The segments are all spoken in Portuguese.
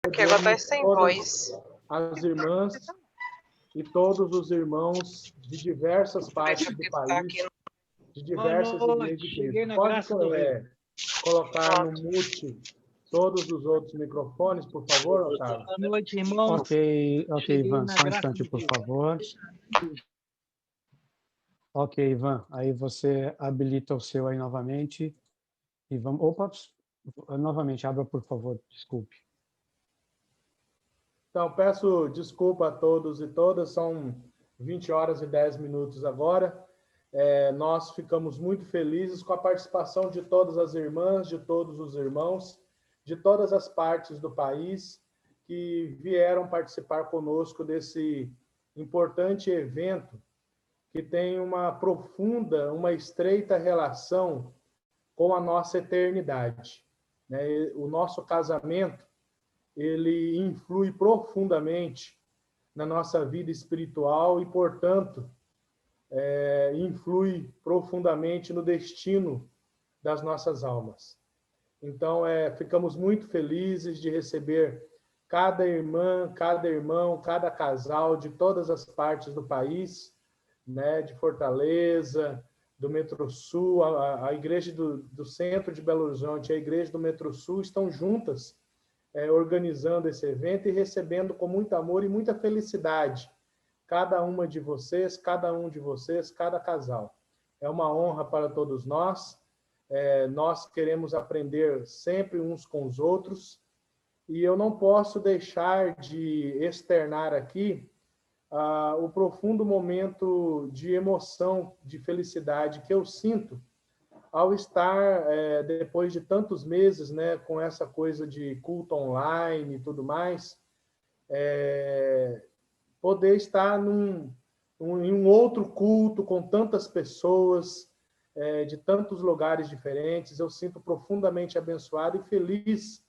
Porque agora tá sem voz. As irmãs e todos os irmãos de diversas partes do país, de diversas igrejas de Cristo. Pode colocar no mute todos os outros microfones, por favor, Otávio? Boa noite, irmãos. Ok, Ivan, só um instante, por favor. Ok, Ivan, aí você habilita o seu aí novamente. E vamos... Opa, novamente, abra, por favor, desculpe. Então, peço desculpa a todos e todas, são 20 horas e 10 minutos agora. Nós ficamos muito felizes com a participação de todas as irmãs, de todos os irmãos, de todas as partes do país que vieram participar conosco desse importante evento que tem uma profunda, uma estreita relação com a nossa eternidade, né? O nosso casamento, ele influi profundamente na nossa vida espiritual e, portanto, influi profundamente no destino das nossas almas. Então, ficamos muito felizes de receber cada irmã, cada irmão, cada casal de todas as partes do país, né, de Fortaleza, do Metrosul, a igreja do centro de Belo Horizonte e a igreja do Metrosul estão juntas, organizando esse evento e recebendo com muito amor e muita felicidade cada uma de vocês, cada um de vocês, cada casal. É uma honra para todos nós. Nós queremos aprender sempre uns com os outros e eu não posso deixar de externar aqui o profundo momento de emoção, de felicidade que eu sinto ao estar, depois de tantos meses, né, com essa coisa de culto online e tudo mais, poder estar em um outro culto com tantas pessoas, de tantos lugares diferentes. Eu sinto profundamente abençoado e feliz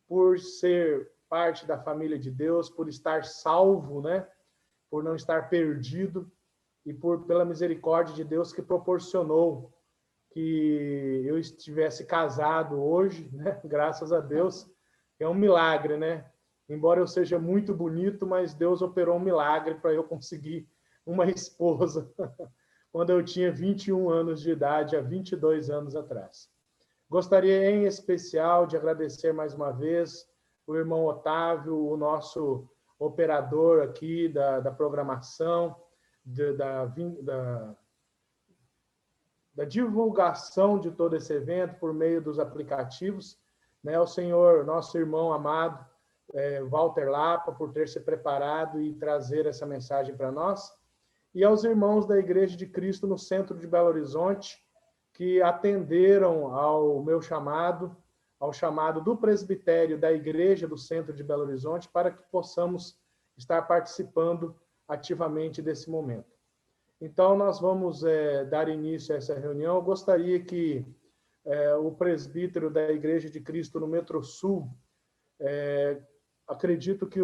por ser parte da família de Deus, por estar salvo, né? Por não estar perdido e pela misericórdia de Deus que proporcionou que eu estivesse casado hoje, né? Graças a Deus, é um milagre, né? Embora eu seja muito bonito, mas Deus operou um milagre para eu conseguir uma esposa quando eu tinha 21 anos de idade, há 22 anos atrás. Gostaria, em especial, de agradecer mais uma vez o irmão Otávio, o nosso operador aqui da programação, da divulgação de todo esse evento por meio dos aplicativos, né? O senhor, nosso irmão amado, Walter Lapa, por ter se preparado e trazer essa mensagem para nós, e aos irmãos da Igreja de Cristo no centro de Belo Horizonte, que atenderam ao meu chamado, ao chamado do presbitério da Igreja do Centro de Belo Horizonte, para que possamos estar participando ativamente desse momento. Então, nós vamos dar início a essa reunião. Eu gostaria que o presbítero da Igreja de Cristo no Metrosul, acredito que,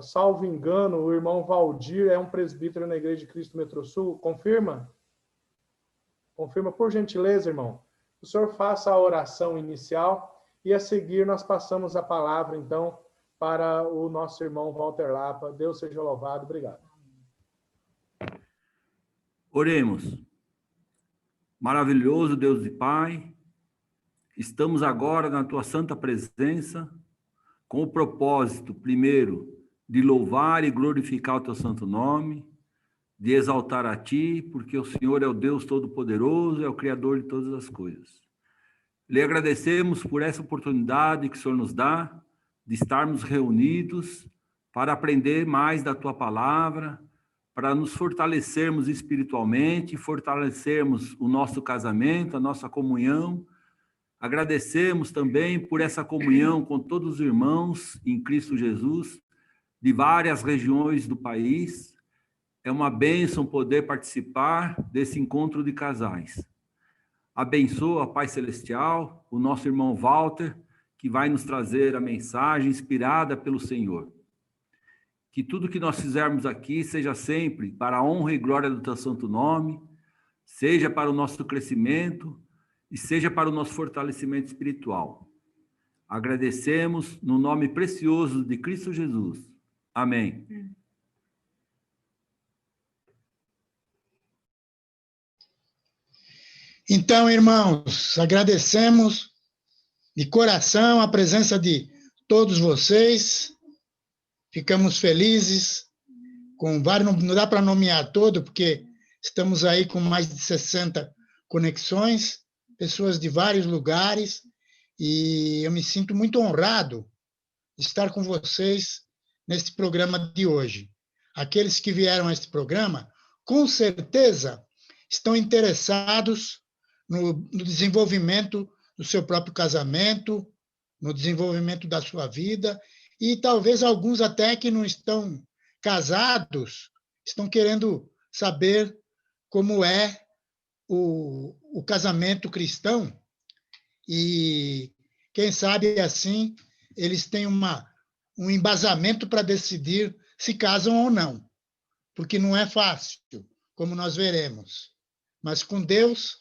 salvo engano, o irmão Valdir é um presbítero na Igreja de Cristo Metrosul. Confirma? Confirma, por gentileza, irmão. O senhor faça a oração inicial e, a seguir, nós passamos a palavra, então, para o nosso irmão Walter Lapa. Deus seja louvado. Obrigado. Oremos. Maravilhoso Deus e Pai, estamos agora na Tua santa presença, com o propósito, primeiro, de louvar e glorificar o Teu santo nome, de exaltar a Ti, porque o Senhor é o Deus Todo-Poderoso, é o Criador de todas as coisas. Lhe agradecemos por essa oportunidade que o Senhor nos dá, de estarmos reunidos para aprender mais da Tua palavra, para nos fortalecermos espiritualmente, fortalecermos o nosso casamento, a nossa comunhão. Agradecemos também por essa comunhão com todos os irmãos em Cristo Jesus, de várias regiões do país. É uma bênção poder participar desse encontro de casais. Abençoa, Pai Celestial, o nosso irmão Walter, que vai nos trazer a mensagem inspirada pelo Senhor. Que tudo que nós fizermos aqui seja sempre para a honra e glória do Teu santo nome, seja para o nosso crescimento e seja para o nosso fortalecimento espiritual. Agradecemos no nome precioso de Cristo Jesus. Amém. Então, irmãos, agradecemos de coração a presença de todos vocês. Ficamos felizes com vários, não dá para nomear todo, porque estamos aí com mais de 60 conexões, pessoas de vários lugares, e eu me sinto muito honrado de estar com vocês neste programa de hoje. Aqueles que vieram a este programa, com certeza, estão interessados no desenvolvimento do seu próprio casamento, no desenvolvimento da sua vida, e talvez alguns até que não estão casados, estão querendo saber como é o casamento cristão, e quem sabe assim eles têm um embasamento para decidir se casam ou não, porque não é fácil, como nós veremos, mas com Deus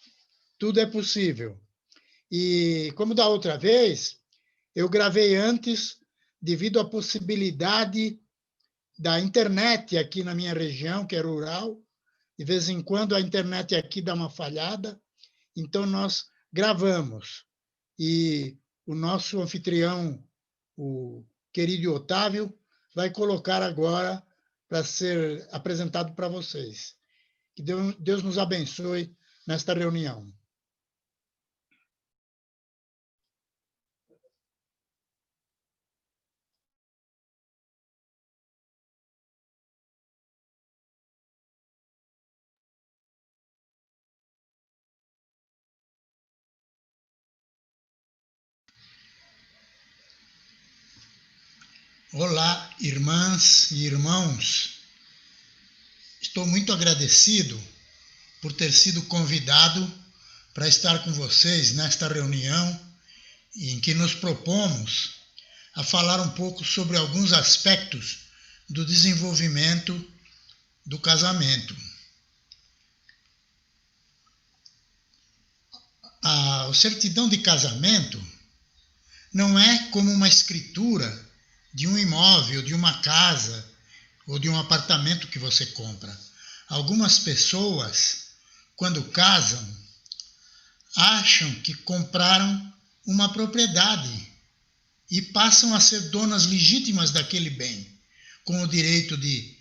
tudo é possível. E como da outra vez, eu gravei antes, devido à possibilidade da internet aqui na minha região, que é rural. De vez em quando a internet aqui dá uma falhada, então nós gravamos. E o nosso anfitrião, o querido Otávio, vai colocar agora para ser apresentado para vocês. Que Deus nos abençoe nesta reunião. Olá, irmãs e irmãos. Estou muito agradecido por ter sido convidado para estar com vocês nesta reunião em que nos propomos a falar um pouco sobre alguns aspectos do desenvolvimento do casamento. A certidão de casamento não é como uma escritura de um imóvel, de uma casa ou de um apartamento que você compra. Algumas pessoas, quando casam, acham que compraram uma propriedade e passam a ser donas legítimas daquele bem, com o direito de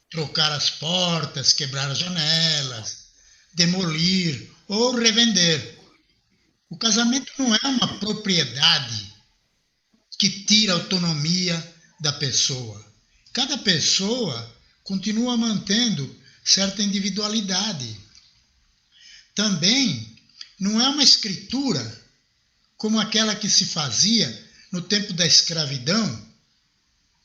trocar as portas, quebrar as janelas, demolir ou revender. O casamento não é uma propriedade que tira a autonomia da pessoa. Cada pessoa continua mantendo certa individualidade. Também não é uma escritura como aquela que se fazia no tempo da escravidão.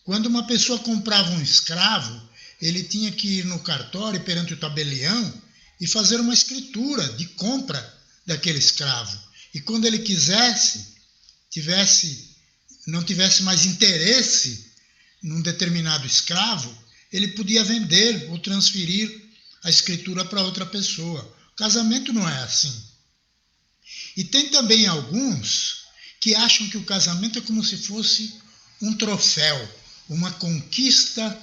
Quando uma pessoa comprava um escravo, ele tinha que ir no cartório perante o tabelião e fazer uma escritura de compra daquele escravo. E quando ele quisesse, não tivesse mais interesse num determinado escravo, ele podia vender ou transferir a escritura para outra pessoa. O casamento não é assim. E tem também alguns que acham que o casamento é como se fosse um troféu, uma conquista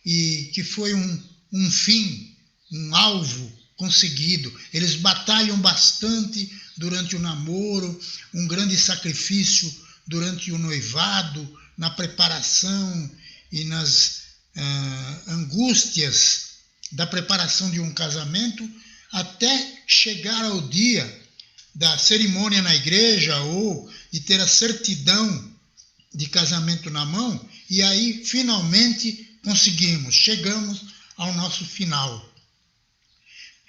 e que foi um fim, um alvo conseguido. Eles batalham bastante durante o namoro, um grande sacrifício durante o noivado, na preparação e nas angústias da preparação de um casamento, até chegar ao dia da cerimônia na igreja ou de ter a certidão de casamento na mão, e aí finalmente chegamos ao nosso final.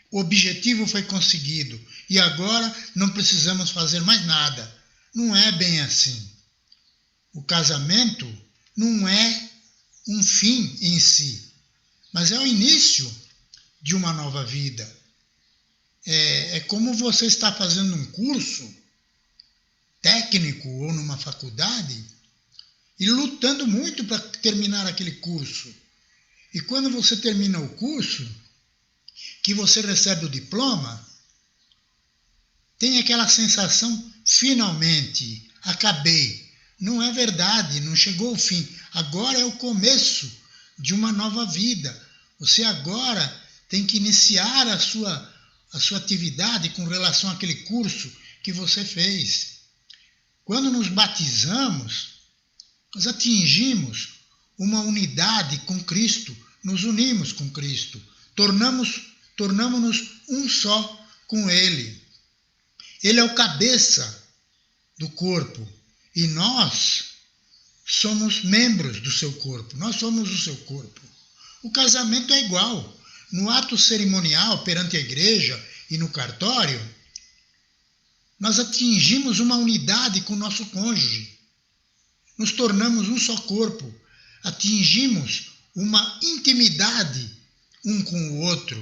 O objetivo foi conseguido e agora não precisamos fazer mais nada. Não é bem assim. O casamento não é um fim em si, mas é o início de uma nova vida. É como você está fazendo um curso técnico ou numa faculdade e lutando muito para terminar aquele curso. E quando você termina o curso, que você recebe o diploma, tem aquela sensação, finalmente, acabei. Não é verdade, não chegou ao fim. Agora é o começo de uma nova vida. Você agora tem que iniciar a sua atividade com relação àquele curso que você fez. Quando nos batizamos, nós atingimos uma unidade com Cristo, nos unimos com Cristo, tornamos-nos um só com Ele. Ele é o cabeça do corpo e nós somos membros do seu corpo, nós somos o seu corpo. O casamento é igual. No ato cerimonial perante a igreja e no cartório, nós atingimos uma unidade com o nosso cônjuge. Nos tornamos um só corpo. Atingimos uma intimidade um com o outro.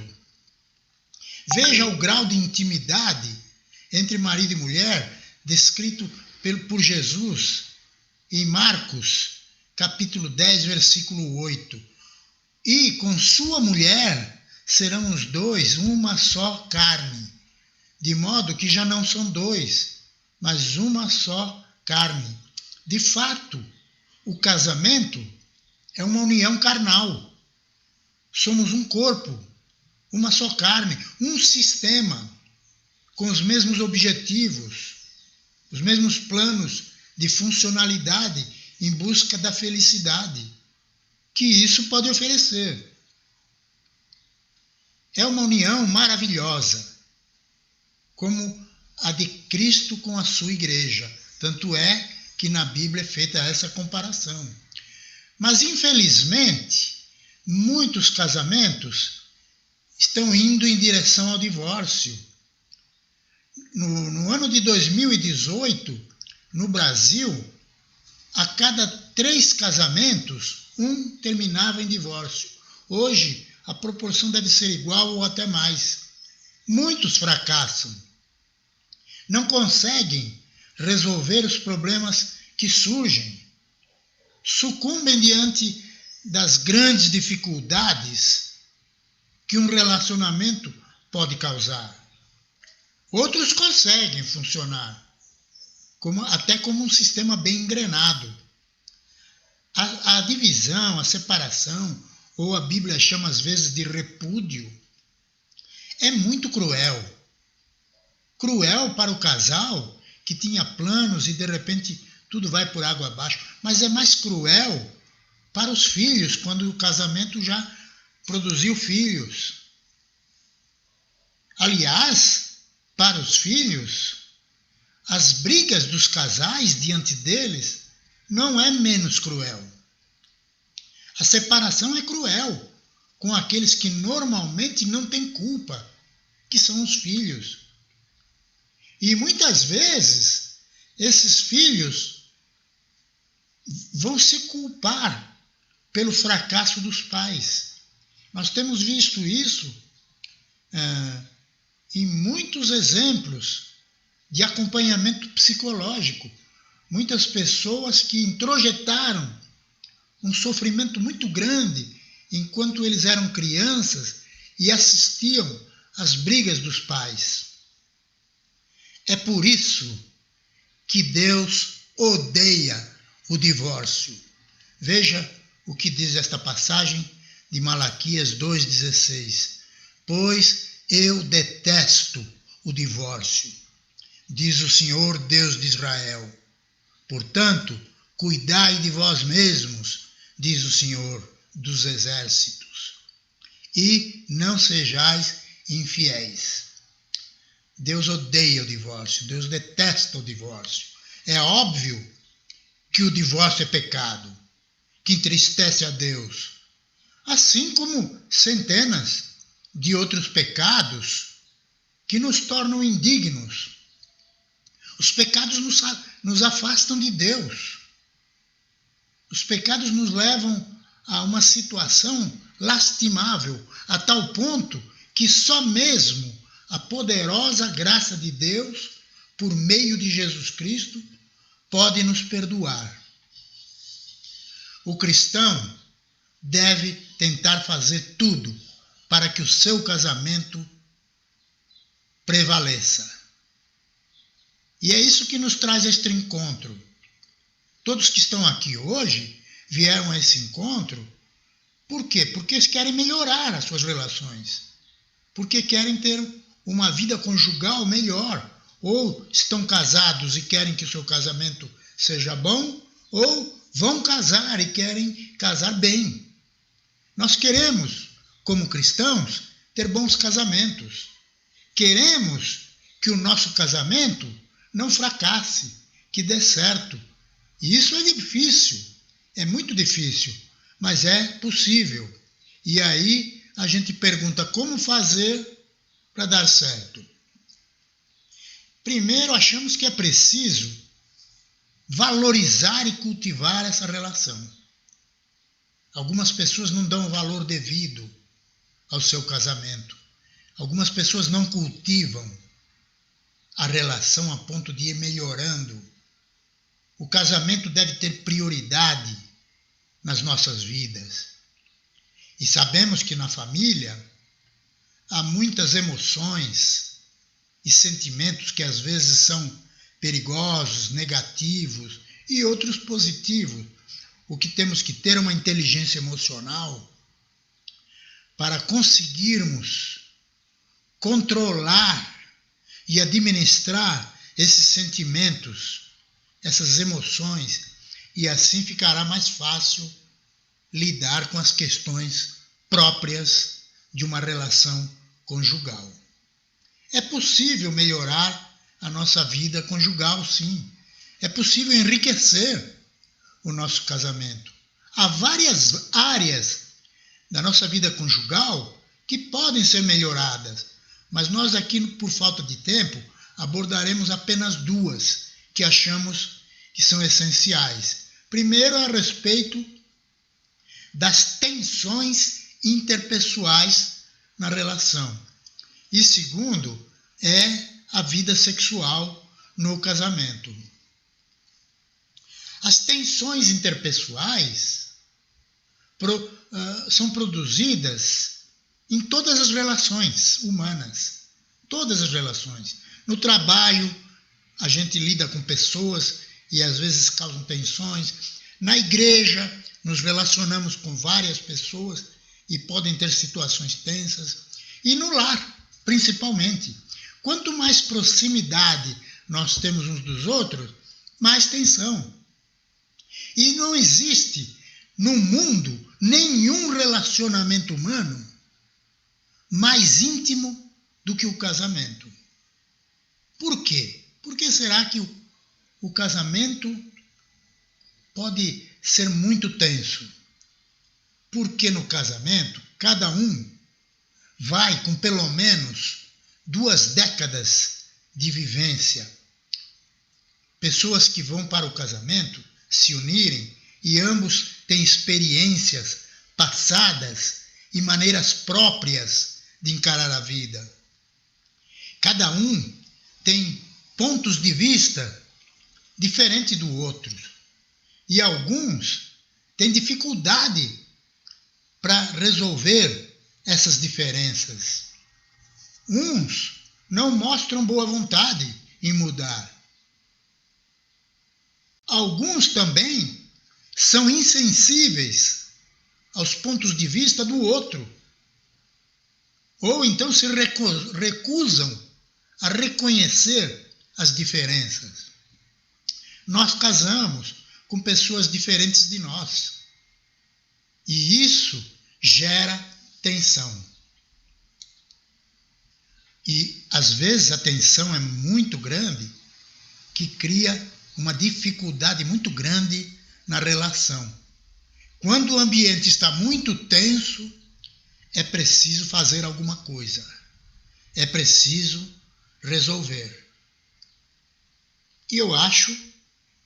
Veja o grau de intimidade entre marido e mulher descrito por Jesus em Marcos, capítulo 10, versículo 8. E com sua mulher serão os dois uma só carne, de modo que já não são dois, mas uma só carne. De fato, o casamento é uma união carnal. Somos um corpo, uma só carne, um sistema, com os mesmos objetivos, os mesmos planos de funcionalidade em busca da felicidade que isso pode oferecer. É uma união maravilhosa, como a de Cristo com a sua igreja. Tanto é que na Bíblia é feita essa comparação. Mas, infelizmente, muitos casamentos estão indo em direção ao divórcio. No ano de 2018, no Brasil, a cada 3 casamentos, um terminava em divórcio. Hoje, a proporção deve ser igual ou até mais. Muitos fracassam. Não conseguem resolver os problemas que surgem. Sucumbem diante das grandes dificuldades que um relacionamento pode causar. Outros conseguem funcionar, até como um sistema bem engrenado. A divisão, a separação, ou a Bíblia chama às vezes de repúdio, é muito cruel. Cruel para o casal que tinha planos e de repente tudo vai por água abaixo, mas é mais cruel para os filhos, quando o casamento já produziu filhos. Aliás, para os filhos, as brigas dos casais diante deles não é menos cruel. A separação é cruel com aqueles que normalmente não têm culpa, que são os filhos. E muitas vezes, esses filhos vão se culpar pelo fracasso dos pais. Nós temos visto isso em muitos exemplos de acompanhamento psicológico. Muitas pessoas que introjetaram um sofrimento muito grande enquanto eles eram crianças e assistiam às brigas dos pais. É por isso que Deus odeia o divórcio. Veja o que diz esta passagem de Malaquias 2,16. Pois eu detesto o divórcio, diz o Senhor Deus de Israel. Portanto, cuidai de vós mesmos, diz o Senhor dos exércitos, e não sejais infiéis. Deus odeia o divórcio, Deus detesta o divórcio. É óbvio que o divórcio é pecado, que entristece a Deus, assim como centenas de outros pecados que nos tornam indignos. Os pecados nos afastam de Deus. Os pecados nos levam a uma situação lastimável, a tal ponto que só mesmo a poderosa graça de Deus, por meio de Jesus Cristo, pode nos perdoar. O cristão deve tentar fazer tudo para que o seu casamento prevaleça. E é isso que nos traz este encontro. Todos que estão aqui hoje vieram a esse encontro. Por quê? Porque eles querem melhorar as suas relações. Porque querem ter uma vida conjugal melhor. Ou estão casados e querem que o seu casamento seja bom, ou vão casar e querem casar bem. Nós queremos, como cristãos, ter bons casamentos. Queremos que o nosso casamento não fracasse, que dê certo. E isso é difícil, é muito difícil, mas é possível. E aí a gente pergunta como fazer para dar certo. Primeiro, achamos que é preciso valorizar e cultivar essa relação. Algumas pessoas não dão o valor devido ao seu casamento. Algumas pessoas não cultivam a relação a ponto de ir melhorando. O casamento deve ter prioridade nas nossas vidas. E sabemos que na família há muitas emoções e sentimentos que às vezes são perigosos, negativos e outros positivos. O que temos que ter é uma inteligência emocional para conseguirmos controlar e administrar esses sentimentos, essas emoções, e assim ficará mais fácil lidar com as questões próprias de uma relação conjugal. É possível melhorar a nossa vida conjugal, sim. É possível enriquecer o nosso casamento. Há várias áreas da nossa vida conjugal que podem ser melhoradas, mas nós aqui, por falta de tempo, abordaremos apenas duas que achamos que são essenciais. Primeiro, a respeito das tensões interpessoais na relação. E segundo, é a vida sexual no casamento. As tensões interpessoais são produzidas em todas as relações humanas. Todas as relações. No trabalho, a gente lida com pessoas e às vezes causam tensões. Na igreja, nos relacionamos com várias pessoas e podem ter situações tensas. E no lar, principalmente. Quanto mais proximidade nós temos uns dos outros, mais tensão. E não existe no mundo nenhum relacionamento humano mais íntimo do que o casamento. Por quê? Por que será que o casamento pode ser muito tenso? Porque no casamento, cada um vai com pelo menos 2 décadas de vivência. Pessoas que vão para o casamento se unirem e ambos têm experiências passadas e maneiras próprias de encarar a vida. Cada um tem pontos de vista diferentes do outro. E alguns têm dificuldade para resolver essas diferenças. Uns não mostram boa vontade em mudar. Alguns também são insensíveis aos pontos de vista do outro. Ou então se recusam a reconhecer as diferenças. Nós casamos com pessoas diferentes de nós. E isso gera tensão. E, às vezes, a tensão é muito grande, que cria uma dificuldade muito grande na relação. Quando o ambiente está muito tenso, é preciso fazer alguma coisa. É preciso resolver. E eu acho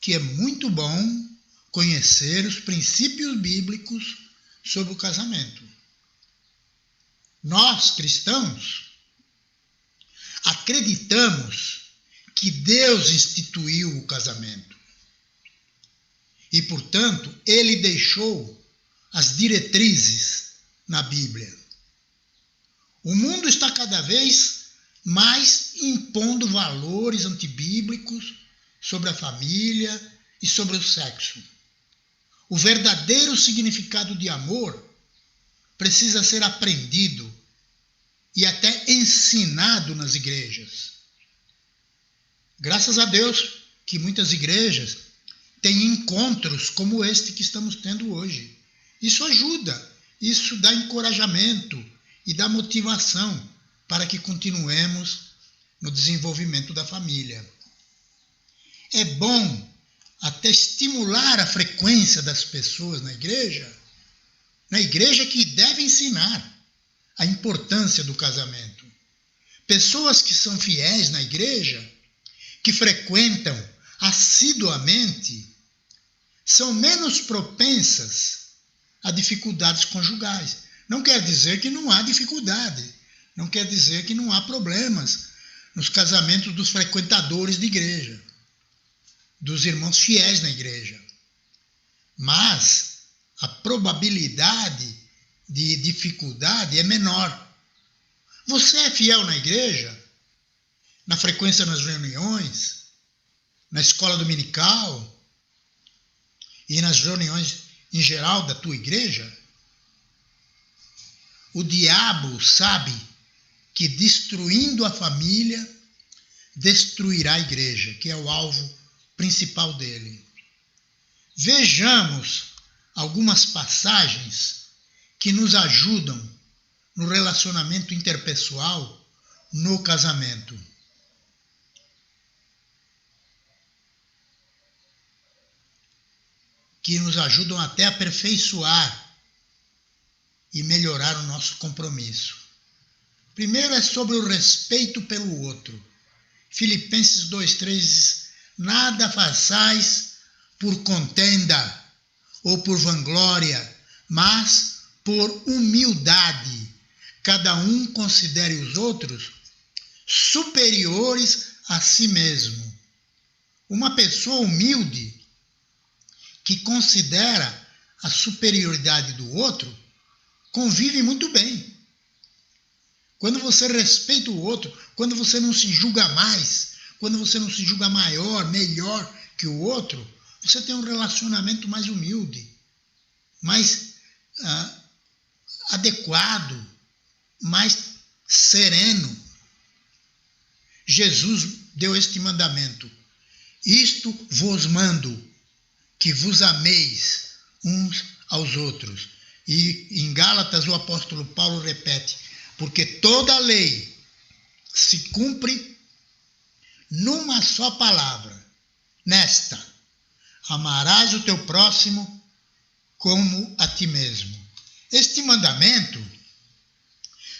que é muito bom conhecer os princípios bíblicos sobre o casamento. Nós, cristãos, acreditamos que Deus instituiu o casamento. E, portanto, ele deixou as diretrizes na Bíblia. O mundo está cada vez mas impondo valores antibíblicos sobre a família e sobre o sexo. O verdadeiro significado de amor precisa ser aprendido e até ensinado nas igrejas. Graças a Deus que muitas igrejas têm encontros como este que estamos tendo hoje. Isso ajuda, isso dá encorajamento e dá motivação para que continuemos no desenvolvimento da família. É bom até estimular a frequência das pessoas na igreja que deve ensinar a importância do casamento. Pessoas que são fiéis na igreja, que frequentam assiduamente, são menos propensas a dificuldades conjugais. Não quer dizer que não há dificuldade, não quer dizer que não há problemas nos casamentos dos frequentadores de igreja, dos irmãos fiéis na igreja. Mas a probabilidade de dificuldade é menor. Você é fiel na igreja? Na frequência nas reuniões? Na escola dominical? E nas reuniões em geral da tua igreja? O diabo sabe que destruindo a família, destruirá a igreja, que é o alvo principal dele. Vejamos algumas passagens que nos ajudam no relacionamento interpessoal, no casamento. Que nos ajudam até a aperfeiçoar e melhorar o nosso compromisso. Primeiro é sobre o respeito pelo outro. Filipenses 2:3 diz: nada façais por contenda ou por vanglória, mas por humildade. Cada um considere os outros superiores a si mesmo. Uma pessoa humilde que considera a superioridade do outro convive muito bem. Quando você respeita o outro, quando você não se julga mais, quando você não se julga maior, melhor que o outro, você tem um relacionamento mais humilde, mais adequado, mais sereno. Jesus deu este mandamento: isto vos mando, que vos ameis uns aos outros. E em Gálatas o apóstolo Paulo repete: porque toda a lei se cumpre numa só palavra, nesta: amarás o teu próximo como a ti mesmo. Este mandamento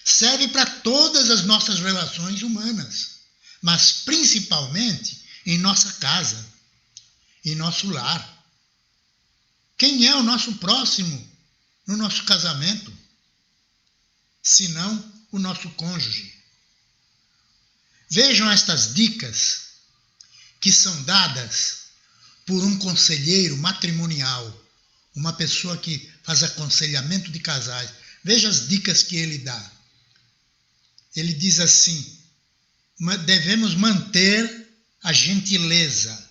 serve para todas as nossas relações humanas, mas principalmente em nossa casa, em nosso lar. Quem é o nosso próximo no nosso casamento, senão o nosso cônjuge? Vejam estas dicas que são dadas por um conselheiro matrimonial, uma pessoa que faz aconselhamento de casais. Veja as dicas que ele dá. Ele diz assim: devemos manter a gentileza.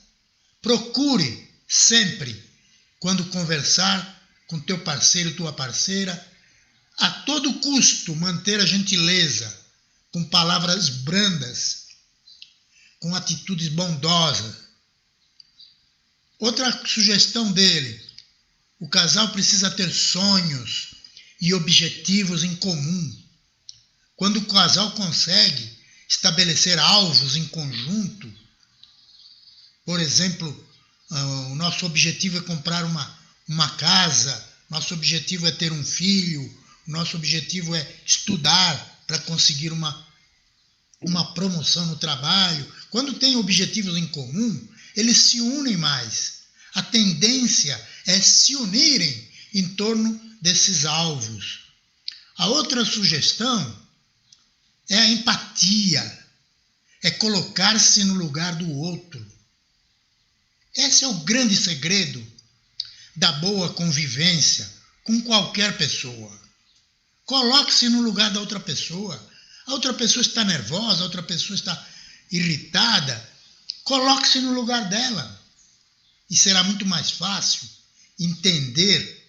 Procure sempre, quando conversar com teu parceiro, tua parceira, a todo custo manter a gentileza, com palavras brandas, com atitudes bondosas. Outra sugestão dele: o casal precisa ter sonhos e objetivos em comum. Quando o casal consegue estabelecer alvos em conjunto, por exemplo, o nosso objetivo é comprar uma casa, nosso objetivo é ter um filho, nosso objetivo é estudar para conseguir uma promoção no trabalho. Quando tem objetivos em comum, eles se unem mais. A tendência é se unirem em torno desses alvos. A outra sugestão é a empatia, é colocar-se no lugar do outro. Esse é o grande segredo da boa convivência com qualquer pessoa. Coloque-se no lugar da outra pessoa. A outra pessoa está nervosa, a outra pessoa está irritada. Coloque-se no lugar dela. E será muito mais fácil entender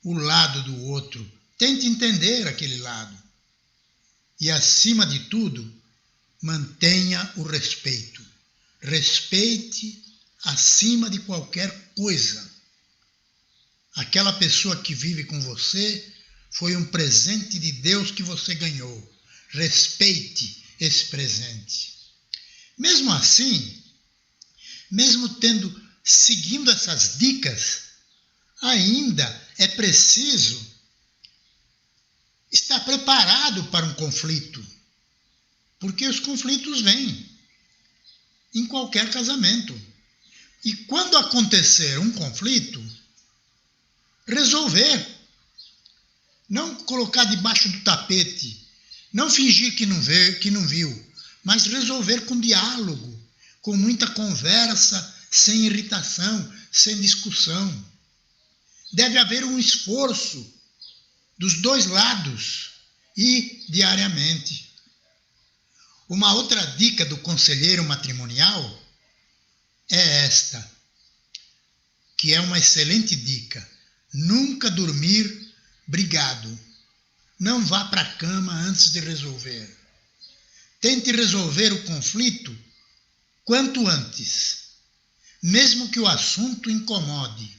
o lado do outro. Tente entender aquele lado. E, acima de tudo, mantenha o respeito. Respeite acima de qualquer coisa. Aquela pessoa que vive com você foi um presente de Deus que você ganhou. Respeite esse presente. Mesmo assim, mesmo seguindo essas dicas, ainda é preciso estar preparado para um conflito. Porque os conflitos vêm em qualquer casamento. E quando acontecer um conflito, resolver. Não colocar debaixo do tapete. Não fingir que não viu. Mas resolver com diálogo, com muita conversa, sem irritação, sem discussão. Deve haver um esforço dos dois lados e diariamente. Uma outra dica do conselheiro matrimonial é esta, que é uma excelente dica. Nunca dormir brigado. Não vá para a cama antes de resolver. Tente resolver o conflito quanto antes. Mesmo que o assunto incomode,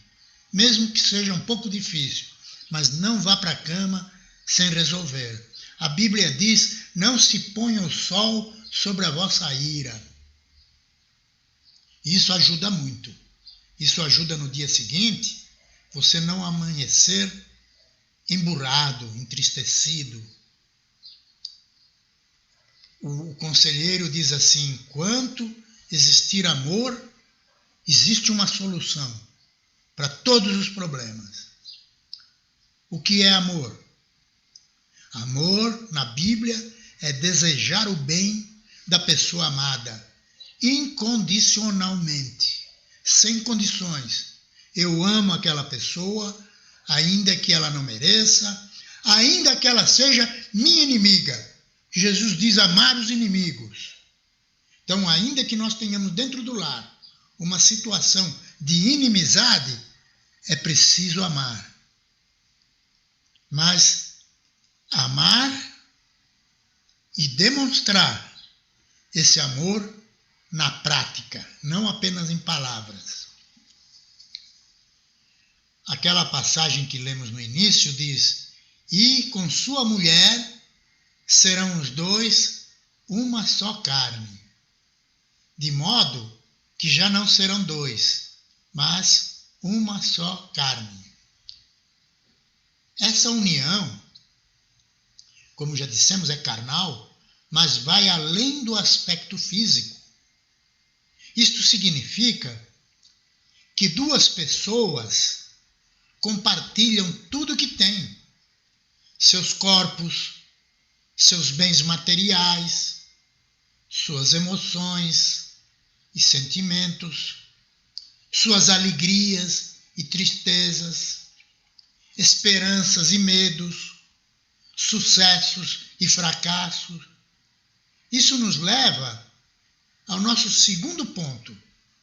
mesmo que seja um pouco difícil, mas não vá para a cama sem resolver. A Bíblia diz, não se ponha o sol sobre a vossa ira. Isso ajuda muito. Isso ajuda no dia seguinte, você não amanhecer emburrado, entristecido. O conselheiro diz assim, enquanto existir amor, existe uma solução para todos os problemas. O que é amor? Amor, na Bíblia, é desejar o bem da pessoa amada, incondicionalmente, sem condições. Eu amo aquela pessoa, ainda que ela não mereça, ainda que ela seja minha inimiga. Jesus diz amar os inimigos. Então, ainda que nós tenhamos dentro do lar uma situação de inimizade, é preciso amar. Mas amar e demonstrar esse amor na prática, não apenas em palavras. Aquela passagem que lemos no início diz, e com sua mulher serão os dois uma só carne, de modo que já não serão dois, mas uma só carne. Essa união, como já dissemos, é carnal, mas vai além do aspecto físico. Isto significa que duas pessoas compartilham tudo que têm, seus corpos, seus bens materiais, suas emoções e sentimentos, suas alegrias e tristezas, esperanças e medos, sucessos e fracassos. Isso nos leva ao nosso segundo ponto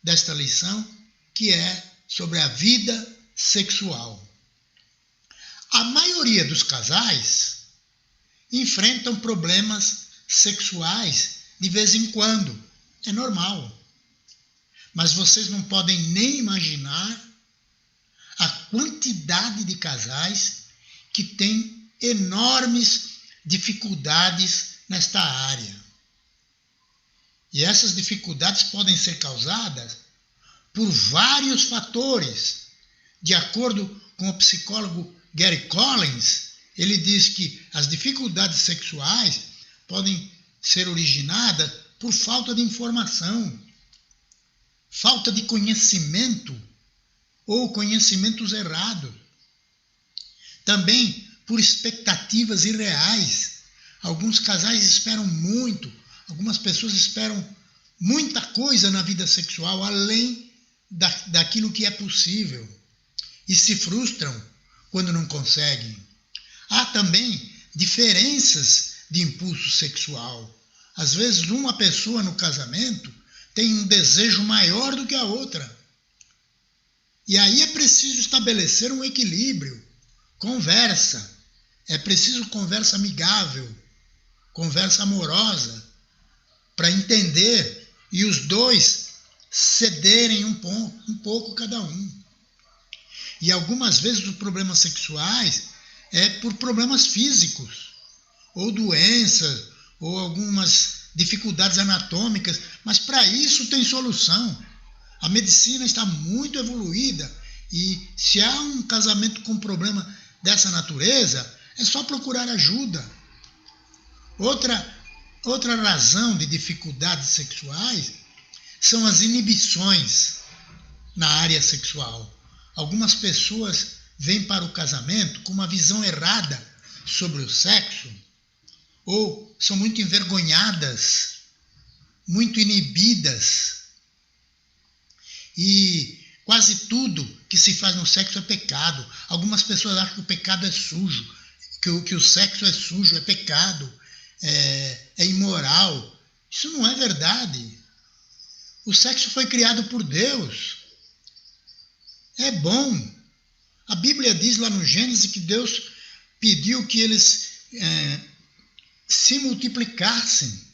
desta lição, que é sobre a vida sexual. A maioria dos casais enfrentam problemas sexuais de vez em quando. É normal. Mas vocês não podem nem imaginar a quantidade de casais que têm enormes dificuldades nesta área. E essas dificuldades podem ser causadas por vários fatores. De acordo com o psicólogo Gary Collins, ele diz que as dificuldades sexuais podem ser originadas por falta de informação, falta de conhecimento ou conhecimentos errados. Também por expectativas irreais. Alguns casais esperam muito, algumas pessoas esperam muita coisa na vida sexual além daquilo que é possível e se frustram quando não conseguem. Há também diferenças de impulso sexual. Às vezes, uma pessoa no casamento tem um desejo maior do que a outra. E aí é preciso estabelecer um equilíbrio, conversa. É preciso conversa amigável, conversa amorosa, para entender e os dois cederem um pouco cada um. E algumas vezes os problemas sexuais é por problemas físicos, ou doenças, ou algumas dificuldades anatômicas, mas para isso tem solução. A medicina está muito evoluída e se há um casamento com problema dessa natureza, é só procurar ajuda. Outra razão de dificuldades sexuais são as inibições na área sexual. Algumas pessoas vêm para o casamento com uma visão errada sobre o sexo, ou são muito envergonhadas, muito inibidas. E quase tudo que se faz no sexo é pecado. Algumas pessoas acham que o pecado é sujo, que o sexo é sujo, é pecado, é imoral. Isso não é verdade. O sexo foi criado por Deus. É bom. A Bíblia diz lá no Gênesis que Deus pediu que eles se multiplicassem,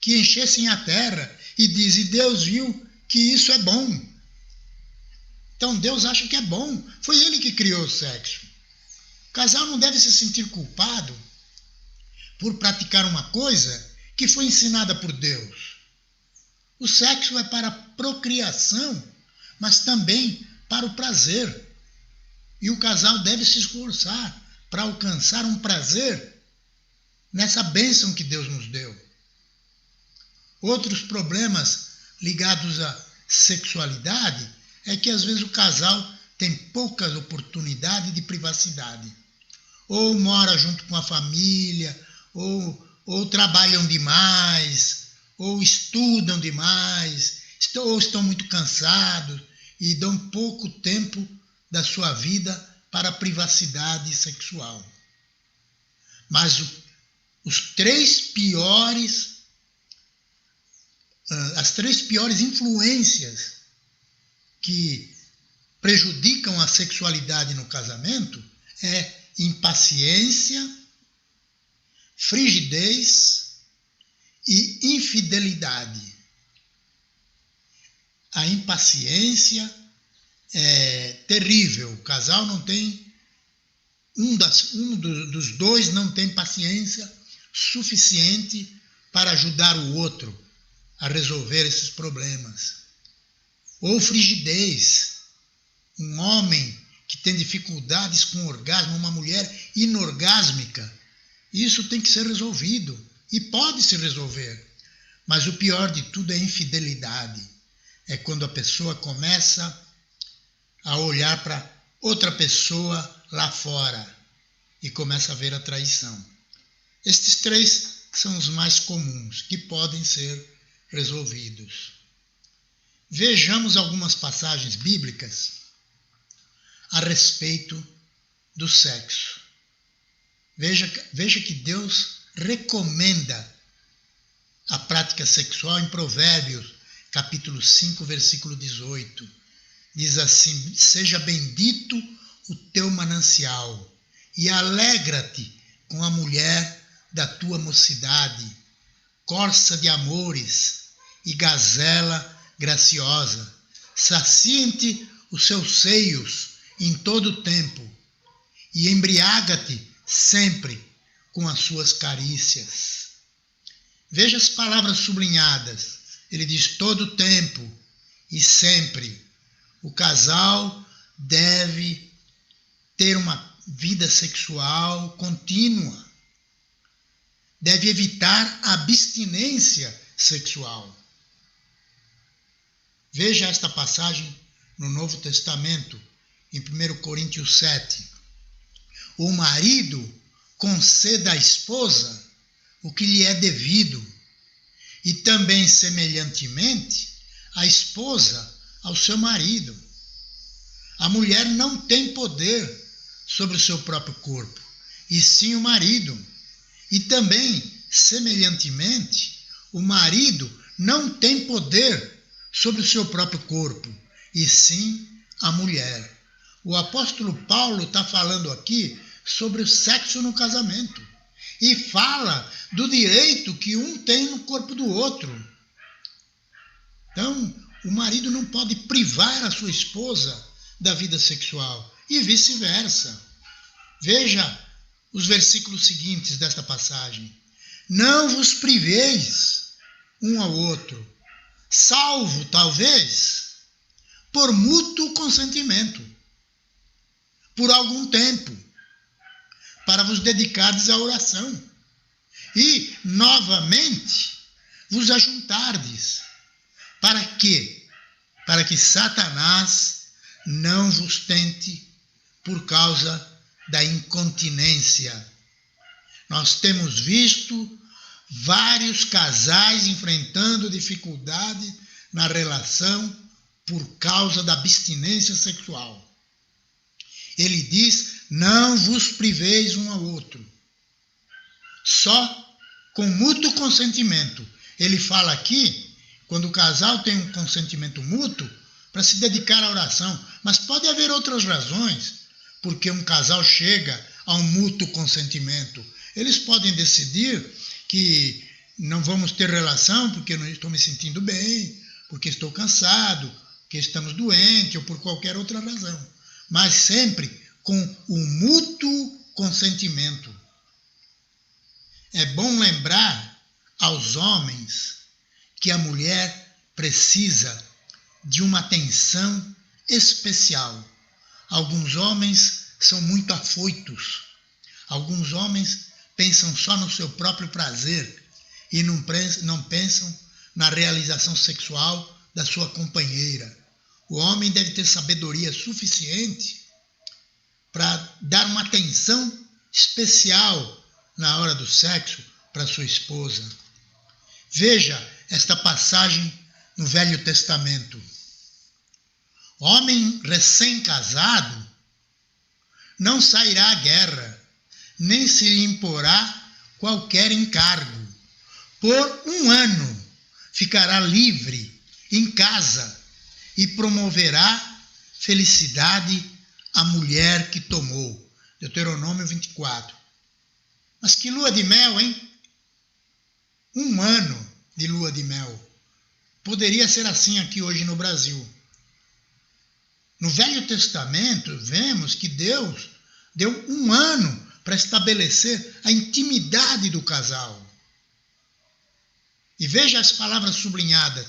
que enchessem a terra. E diz, e Deus viu que isso é bom. Então Deus acha que é bom. Foi Ele que criou o sexo. O casal não deve se sentir culpado por praticar uma coisa que foi ensinada por Deus. O sexo é para a procriação, mas também para o prazer. E o casal deve se esforçar para alcançar um prazer nessa bênção que Deus nos deu. Outros problemas ligados à sexualidade é que às vezes o casal tem poucas oportunidades de privacidade. Ou mora junto com a família, ou trabalham demais, ou estudam demais, ou estão muito cansados e dão pouco tempo da sua vida para a privacidade sexual. Mas as três piores influências que prejudicam a sexualidade no casamento é impaciência, frigidez e infidelidade. A impaciência é terrível. O casal não tem, dos dois não tem paciência suficiente para ajudar o outro a resolver esses problemas. Ou frigidez. Um homem que tem dificuldades com o orgasmo, uma mulher inorgásmica. Isso tem que ser resolvido. E pode se resolver. Mas o pior de tudo é a infidelidade. É quando a pessoa começa a olhar para outra pessoa lá fora e começa a ver a traição. Estes três são os mais comuns, que podem ser resolvidos. Vejamos algumas passagens bíblicas a respeito do sexo. Veja que Deus recomenda a prática sexual em Provérbios, capítulo 5, versículo 18. Diz assim, seja bendito o teu manancial e alegra-te com a mulher da tua mocidade, corça de amores e gazela graciosa. Saciem-te os seus seios em todo o tempo e embriaga-te sempre com as suas carícias. Veja as palavras sublinhadas. Ele diz todo o tempo e sempre. O casal deve ter uma vida sexual contínua. Deve evitar a abstinência sexual. Veja esta passagem no Novo Testamento, em 1 Coríntios 7. O marido conceda à esposa o que lhe é devido, e também, semelhantemente, a esposa ao seu marido. A mulher não tem poder sobre o seu próprio corpo, e sim o marido. E também, semelhantemente, o marido não tem poder sobre o seu próprio corpo, e sim a mulher. O apóstolo Paulo está falando aqui sobre o sexo no casamento e fala do direito que um tem no corpo do outro. Então, o marido não pode privar a sua esposa da vida sexual e vice-versa. Veja os versículos seguintes desta passagem. Não vos priveis um ao outro, salvo, talvez, por mútuo consentimento, por algum tempo, para vos dedicardes à oração e, novamente, vos ajuntardes. Para quê? Para que Satanás não vos tente por causa da incontinência. Nós temos visto vários casais enfrentando dificuldade na relação por causa da abstinência sexual. Ele diz, não vos priveis um ao outro. Só com mútuo consentimento. Ele fala aqui, quando o casal tem um consentimento mútuo, para se dedicar à oração. Mas pode haver outras razões, porque um casal chega a um mútuo consentimento. Eles podem decidir que não vamos ter relação porque não estou me sentindo bem, porque estou cansado, porque estamos doentes ou por qualquer outra razão. Mas sempre com o mútuo consentimento. É bom lembrar aos homens que a mulher precisa de uma atenção especial. Alguns homens são muito afoitos. Alguns homens pensam só no seu próprio prazer e não pensam na realização sexual da sua companheira. O homem deve ter sabedoria suficiente para dar uma atenção especial na hora do sexo para sua esposa. Veja esta passagem no Velho Testamento. Homem recém-casado não sairá à guerra, nem se lhe imporá qualquer encargo. Por 1 ano ficará livre em casa e promoverá felicidade à mulher que tomou. Deuteronômio 24. Mas que lua de mel, hein? 1 ano de lua de mel. Poderia ser assim aqui hoje no Brasil. No Velho Testamento, vemos que Deus deu 1 ano para estabelecer a intimidade do casal. E veja as palavras sublinhadas.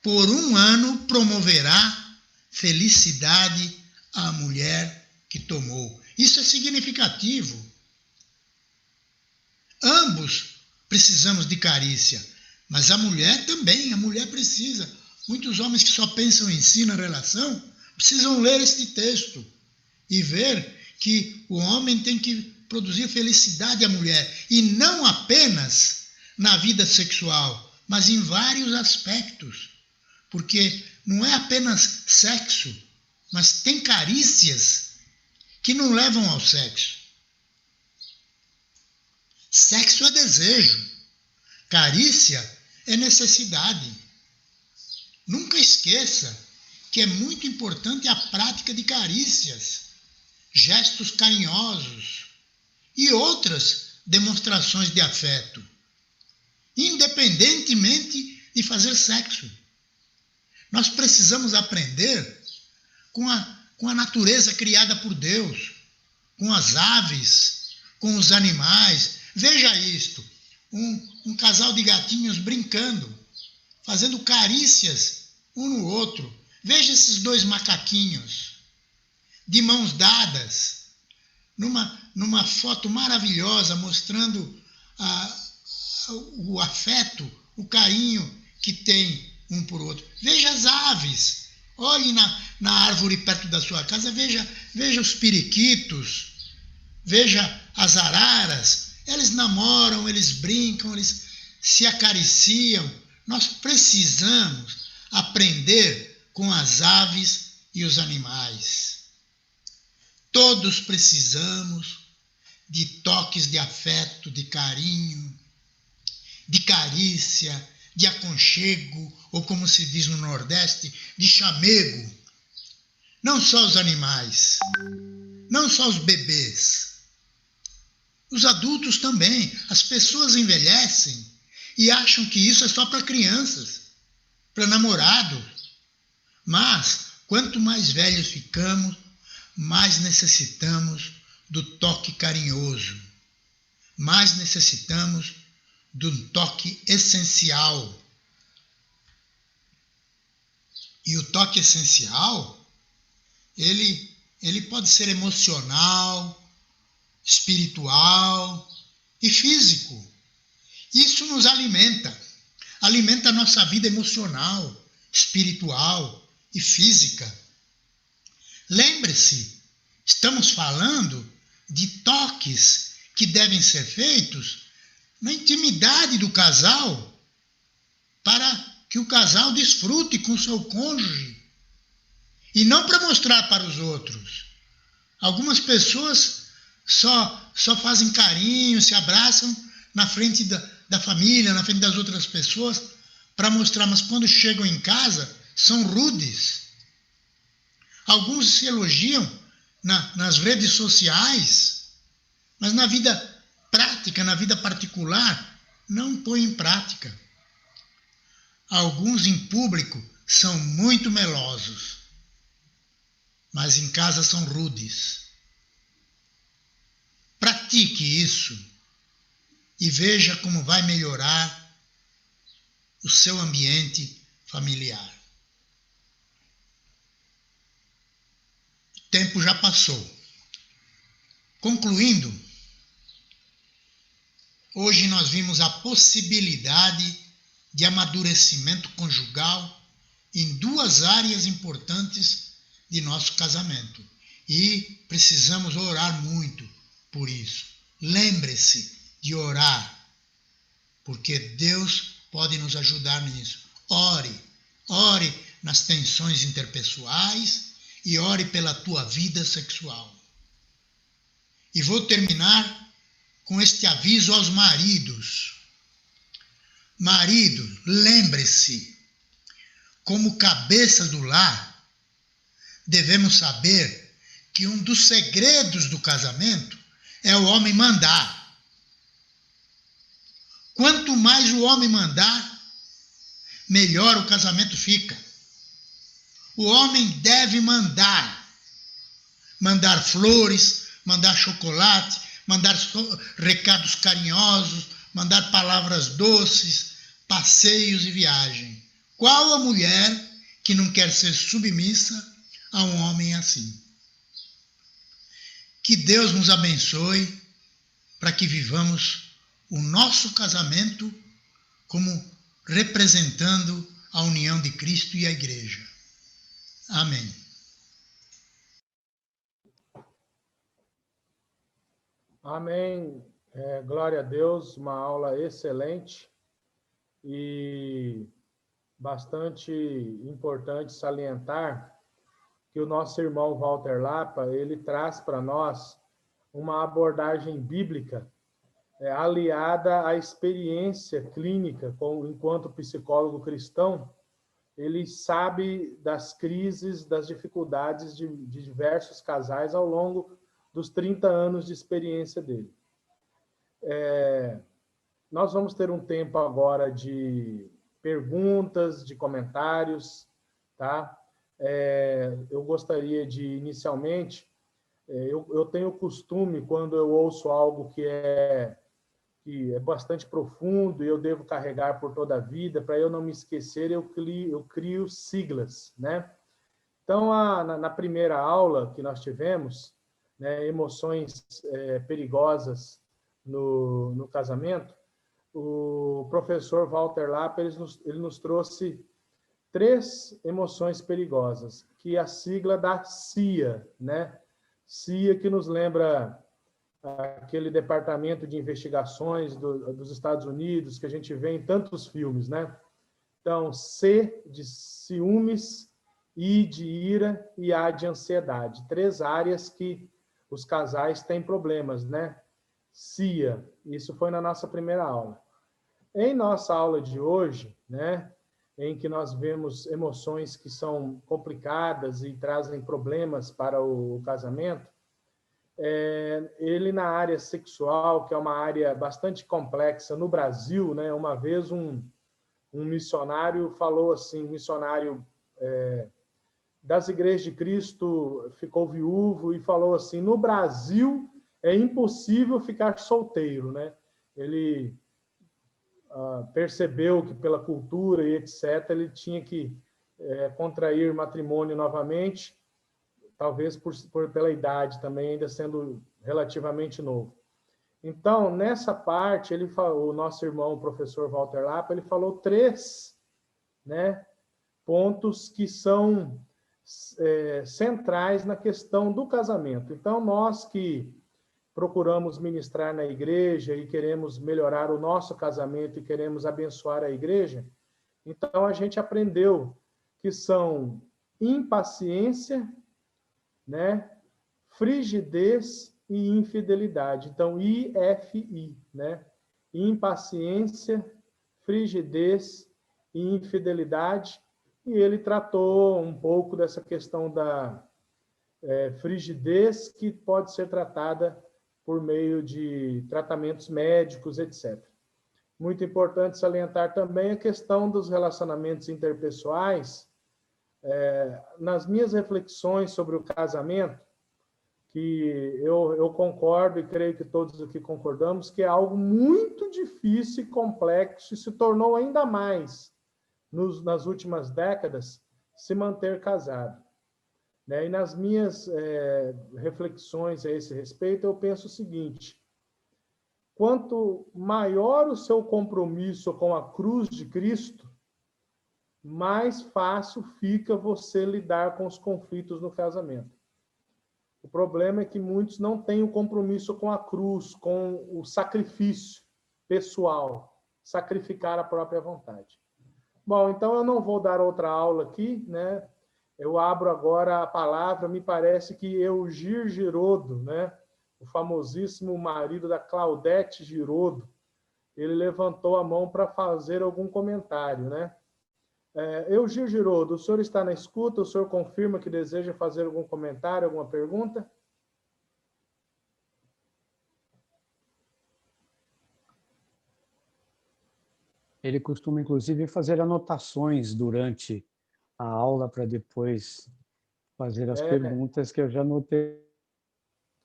Por 1 ano promoverá felicidade à mulher que tomou. Isso é significativo. Ambos precisamos de carícia, mas a mulher também, a mulher precisa. Muitos homens que só pensam em si na relação precisam ler este texto e ver que o homem tem que produzir felicidade à mulher, e não apenas na vida sexual, mas em vários aspectos, porque não é apenas sexo, mas tem carícias que não levam ao sexo. Sexo é desejo, carícia é necessidade. Nunca esqueça que é muito importante a prática de carícias, gestos carinhosos e outras demonstrações de afeto, independentemente de fazer sexo. Nós precisamos aprender com a natureza criada por Deus, com as aves, com os animais. Veja isto, um casal de gatinhos brincando, fazendo carícias um no outro. Veja esses 2 macaquinhos, de mãos dadas, numa foto maravilhosa, mostrando o afeto, o carinho que tem um por outro. Veja as aves, olhe na árvore perto da sua casa, veja os periquitos, veja as araras, eles namoram, eles brincam, eles se acariciam. Nós precisamos aprender com as aves e os animais. Todos precisamos de toques de afeto, de carinho, de carícia, de aconchego, ou como se diz no Nordeste, de chamego. Não só os animais, não só os bebês, os adultos também. As pessoas envelhecem e acham que isso é só para crianças, para namorados. Mas, quanto mais velhos ficamos, mais necessitamos do toque carinhoso, mais necessitamos do toque essencial. E o toque essencial, ele pode ser emocional, espiritual e físico. Isso nos alimenta a nossa vida emocional, espiritual e física. Lembre-se, estamos falando de toques que devem ser feitos na intimidade do casal, para que o casal desfrute com seu cônjuge, e não para mostrar para os outros. Algumas pessoas só fazem carinho, se abraçam na frente da família, na frente das outras pessoas, para mostrar, mas quando chegam em casa, são rudes. Alguns se elogiam nas redes sociais, mas na vida prática, na vida particular, não põem em prática. Alguns em público são muito melosos, mas em casa são rudes. Pratique isso e veja como vai melhorar o seu ambiente familiar. O tempo já passou. Concluindo, hoje nós vimos a possibilidade de amadurecimento conjugal em duas áreas importantes de nosso casamento. E precisamos orar muito por isso. Lembre-se de orar, porque Deus pode nos ajudar nisso. Ore nas tensões interpessoais e ore pela tua vida sexual. E vou terminar com este aviso aos maridos. Marido, lembre-se, como cabeça do lar, devemos saber que um dos segredos do casamento é o homem mandar. Quanto mais o homem mandar, melhor o casamento fica. O homem deve mandar. Mandar flores, mandar chocolate, mandar recados carinhosos, mandar palavras doces, passeios e viagem. Qual a mulher que não quer ser submissa a um homem assim? Que Deus nos abençoe para que vivamos o nosso casamento como representando a união de Cristo e a Igreja. Amém. Amém. Glória a Deus, uma aula excelente e bastante importante salientar que o nosso irmão Walter Lapa, ele traz para nós uma abordagem bíblica aliada à experiência clínica, enquanto psicólogo cristão. Ele sabe das crises, das dificuldades de diversos casais ao longo dos 30 anos de experiência dele. Nós vamos ter um tempo agora de perguntas, de comentários, tá? Eu gostaria de, inicialmente, eu tenho o costume, quando eu ouço algo que é bastante profundo e eu devo carregar por toda a vida, para eu não me esquecer, eu crio siglas, né? Então, na primeira aula que nós tivemos, né, emoções perigosas no casamento, o professor Walter Lapa, ele nos trouxe 3 emoções perigosas, que é a sigla da CIA, né? CIA, que nos lembra aquele departamento de investigações dos Estados Unidos, que a gente vê em tantos filmes, né? Então, C de ciúmes, I de ira e A de ansiedade. 3 áreas que os casais têm problemas, né? CIA. Isso foi na nossa primeira aula. Em nossa aula de hoje, né, em que nós vemos emoções que são complicadas e trazem problemas para o casamento, ele na área sexual, que é uma área bastante complexa no Brasil, né, uma vez um missionário falou assim, um missionário das Igrejas de Cristo ficou viúvo e falou assim, no Brasil é impossível ficar solteiro, né? Ele percebeu que pela cultura e etc, ele tinha que contrair matrimônio novamente, talvez pela idade também, ainda sendo relativamente novo. Então, nessa parte, ele falou, o nosso irmão, o professor Walter Lapa, ele falou 3, né, pontos que são centrais na questão do casamento. Então, nós que procuramos ministrar na igreja e queremos melhorar o nosso casamento e queremos abençoar a igreja, então a gente aprendeu que são impaciência, né, frigidez e infidelidade. Então, IFI, né? Impaciência, frigidez e infidelidade. E ele tratou um pouco dessa questão da frigidez, que pode ser tratada por meio de tratamentos médicos, etc. Muito importante salientar também a questão dos relacionamentos interpessoais. Nas minhas reflexões sobre o casamento, que eu concordo e creio que todos aqui concordamos, que é algo muito difícil e complexo e se tornou ainda mais nas últimas décadas se manter casado. Né? E nas minhas reflexões a esse respeito, eu penso o seguinte: quanto maior o seu compromisso com a cruz de Cristo, mais fácil fica você lidar com os conflitos no casamento. O problema é que muitos não têm o compromisso com a cruz, com o sacrifício pessoal, sacrificar a própria vontade. Bom, então eu não vou dar outra aula aqui, né? Eu abro agora a palavra, me parece que Eugir Girodo, né? O famosíssimo marido da Claudete Girodo, ele levantou a mão para fazer algum comentário, né? Eugir Girodo, o senhor está na escuta? O senhor confirma que deseja fazer algum comentário, alguma pergunta? Ele costuma, inclusive, fazer anotações durante a aula para depois fazer as perguntas que eu já anotei.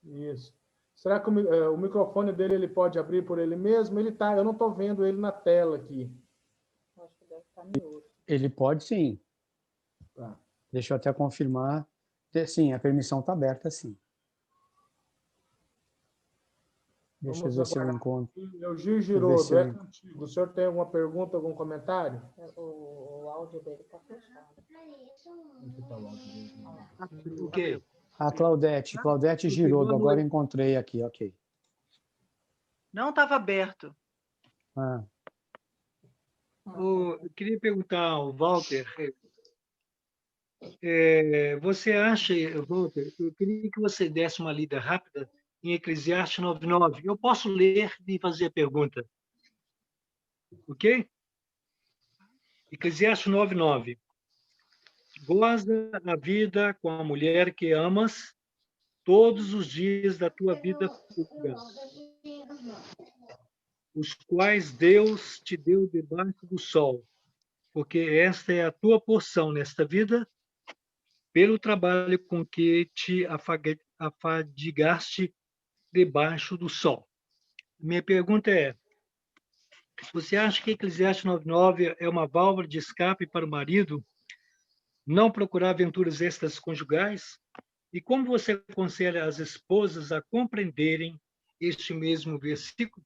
Isso. Será que o microfone dele ele pode abrir por ele mesmo? Ele tá, eu não estou vendo ele na tela aqui. Acho que deve estar no outro. Ele pode, sim. Tá. Deixa eu até confirmar. Sim, a permissão está aberta, sim. Deixa eu ver se eu encontro. Eugir Girodo, é contigo. O senhor tem alguma pergunta, algum comentário? O áudio dele está fechado. O quê? A Claudete Girodo, agora encontrei aqui, ok. Não estava aberto. Eu queria perguntar ao Walter, você acha, Walter, eu queria que você desse uma lida rápida em Eclesiastes 9:9. Eu posso ler e fazer a pergunta. Ok? Eclesiastes 9:9. Goza a vida com a mulher que amas todos os dias da tua vida futura, os quais Deus te deu debaixo do sol, porque esta é a tua porção nesta vida, pelo trabalho com que te afadigaste debaixo do sol. Minha pergunta é, você acha que Eclesiastes 9:9 é uma válvula de escape para o marido não procurar aventuras extras conjugais? E como você aconselha as esposas a compreenderem este mesmo versículo?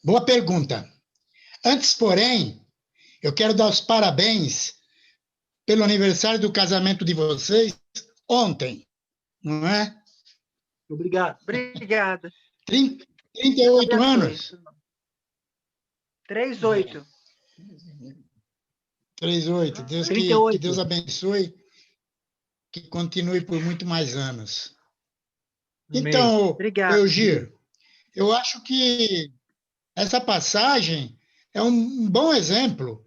Boa pergunta. Antes, porém, eu quero dar os parabéns pelo aniversário do casamento de vocês ontem, não é? Obrigado. Obrigada. 38 anos? 38. 38. Que Deus abençoe, que continue por muito mais anos. Então, Obrigada. Eugir, eu acho que essa passagem é um bom exemplo.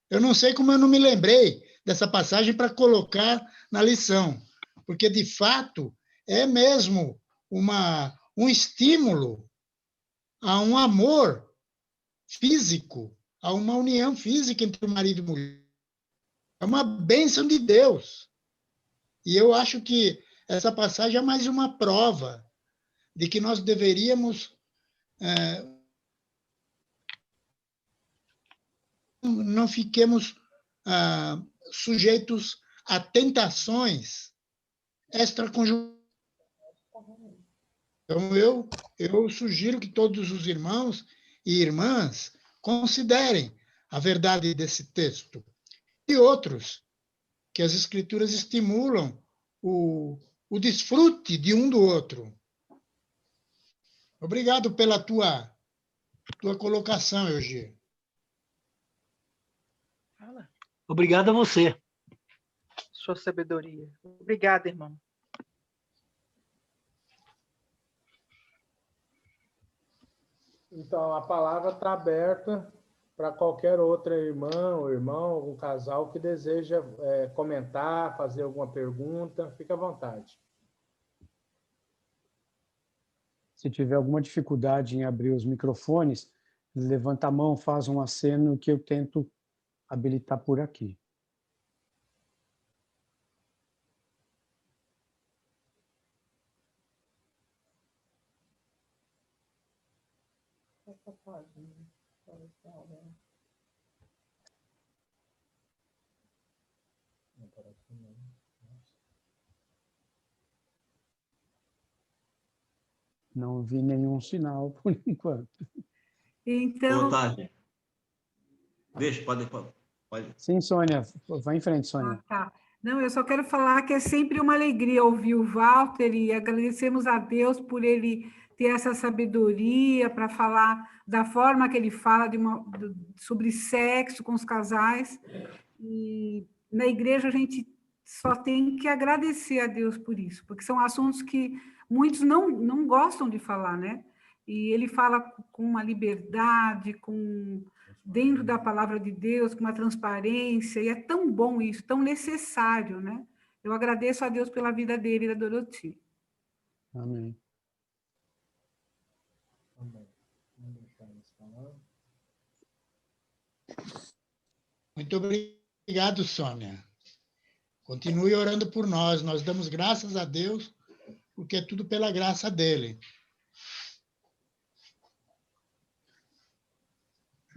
Eu não sei como eu não me lembrei dessa passagem para colocar na lição, porque, de fato, é mesmo um estímulo a um amor físico, a uma união física entre o marido e mulher. É uma bênção de Deus. E eu acho que essa passagem é mais uma prova de que nós deveríamos não fiquemos sujeitos a tentações extraconjugais. Então, eu sugiro que todos os irmãos e irmãs considerem a verdade desse texto. E outros, que as Escrituras estimulam o desfrute de um do outro. Obrigado pela tua colocação, Eugir. Obrigado a você. Sua sabedoria. Obrigada, irmão. Então, a palavra está aberta para qualquer outra irmã ou irmão, algum casal que deseja comentar, fazer alguma pergunta. Fique à vontade. Se tiver alguma dificuldade em abrir os microfones, levanta a mão, faz um aceno que eu tento habilitar por aqui. Não vi nenhum sinal por enquanto. Então, Boa tarde. Deixa, pode. Sim, Sônia, vai em frente, Sônia. tá. Não, eu só quero falar que é sempre uma alegria ouvir o Walter e agradecemos a Deus por ele ter essa sabedoria para falar da forma que ele fala sobre sexo com os casais. E na igreja a gente só tem que agradecer a Deus por isso, porque são assuntos que muitos não gostam de falar, né? E ele fala com uma liberdade, dentro da palavra de Deus, com uma transparência, e é tão bom isso, tão necessário, né? Eu agradeço a Deus pela vida dele e da Doroti. Amém. Muito obrigado, Sônia. Continue orando por nós. Nós damos graças a Deus, porque é tudo pela graça dele.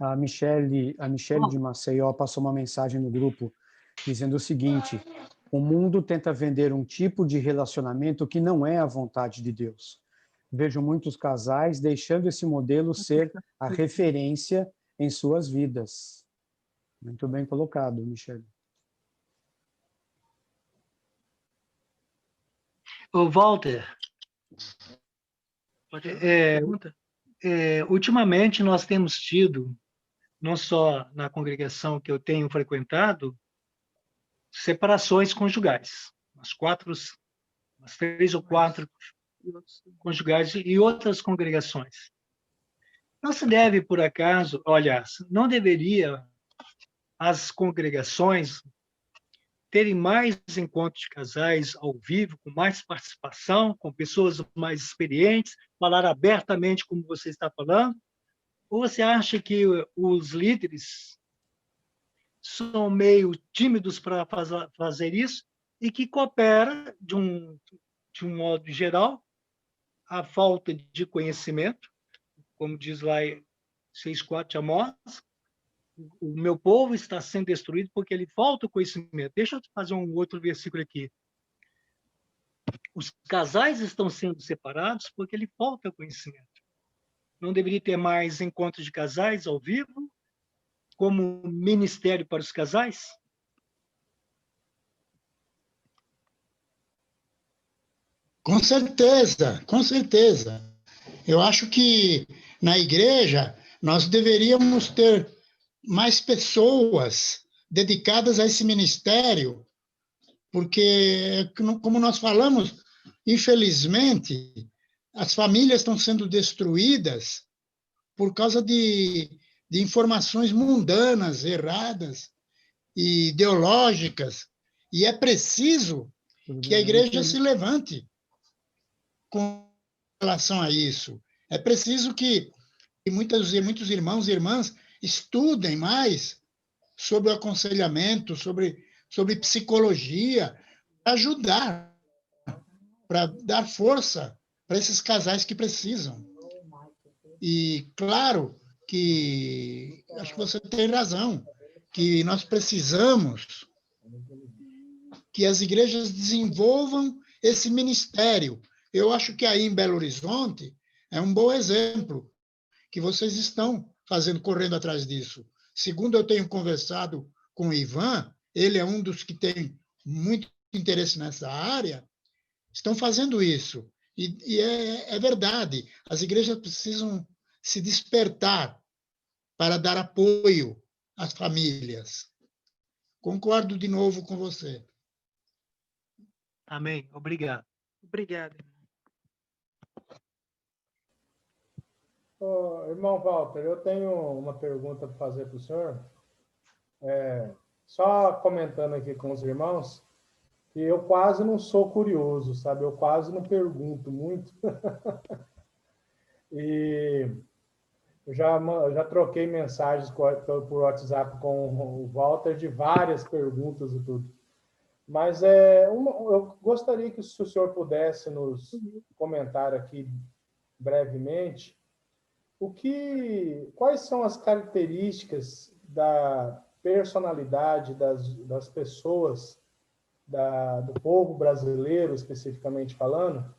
A Michele de Maceió passou uma mensagem no grupo dizendo o seguinte: o mundo tenta vender um tipo de relacionamento que não é a vontade de Deus. Vejo muitos casais deixando esse modelo ser a referência em suas vidas. Muito bem colocado, Michele. Ô, Walter, ultimamente nós temos tido, não só na congregação que eu tenho frequentado, separações conjugais. Umas 3 ou 4 conjugais e outras congregações. Não se deve, por acaso, não deveria as congregações terem mais encontros de casais ao vivo, com mais participação, com pessoas mais experientes, falar abertamente como você está falando? Ou você acha que os líderes são meio tímidos para fazer isso e que coopera, de um modo geral, a falta de conhecimento, como diz lá 6,4 de Amós, o meu povo está sendo destruído porque ele falta o conhecimento. Deixa eu fazer um outro versículo aqui. Os casais estão sendo separados porque ele falta conhecimento. Não deveria ter mais encontros de casais ao vivo, como ministério para os casais? Com certeza, com certeza. Eu acho que na igreja nós deveríamos ter mais pessoas dedicadas a esse ministério, porque, como nós falamos, infelizmente, as famílias estão sendo destruídas por causa de informações mundanas, erradas e ideológicas, e é preciso que a igreja se levante com relação a isso. É preciso que muitos irmãos e irmãs estudem mais sobre o aconselhamento, sobre psicologia, para ajudar, para dar força para esses casais que precisam. E, claro, que acho que você tem razão, que nós precisamos que as igrejas desenvolvam esse ministério. Eu acho que aí em Belo Horizonte é um bom exemplo que vocês estão fazendo, correndo atrás disso. Segundo eu tenho conversado com o Ivan, ele é um dos que tem muito interesse nessa área, estão fazendo isso. E é verdade, as igrejas precisam se despertar para dar apoio às famílias. Concordo de novo com você. Amém. Obrigado. Obrigada, irmão. Irmão Walter, eu tenho uma pergunta para fazer para o senhor. Só comentando aqui com os irmãos, que eu quase não sou curioso, sabe? Eu quase não pergunto muito. E eu já troquei mensagens por WhatsApp com o Walter de várias perguntas e tudo. Mas eu gostaria que se o senhor pudesse nos comentar aqui brevemente quais são as características da personalidade das pessoas do povo brasileiro, especificamente falando,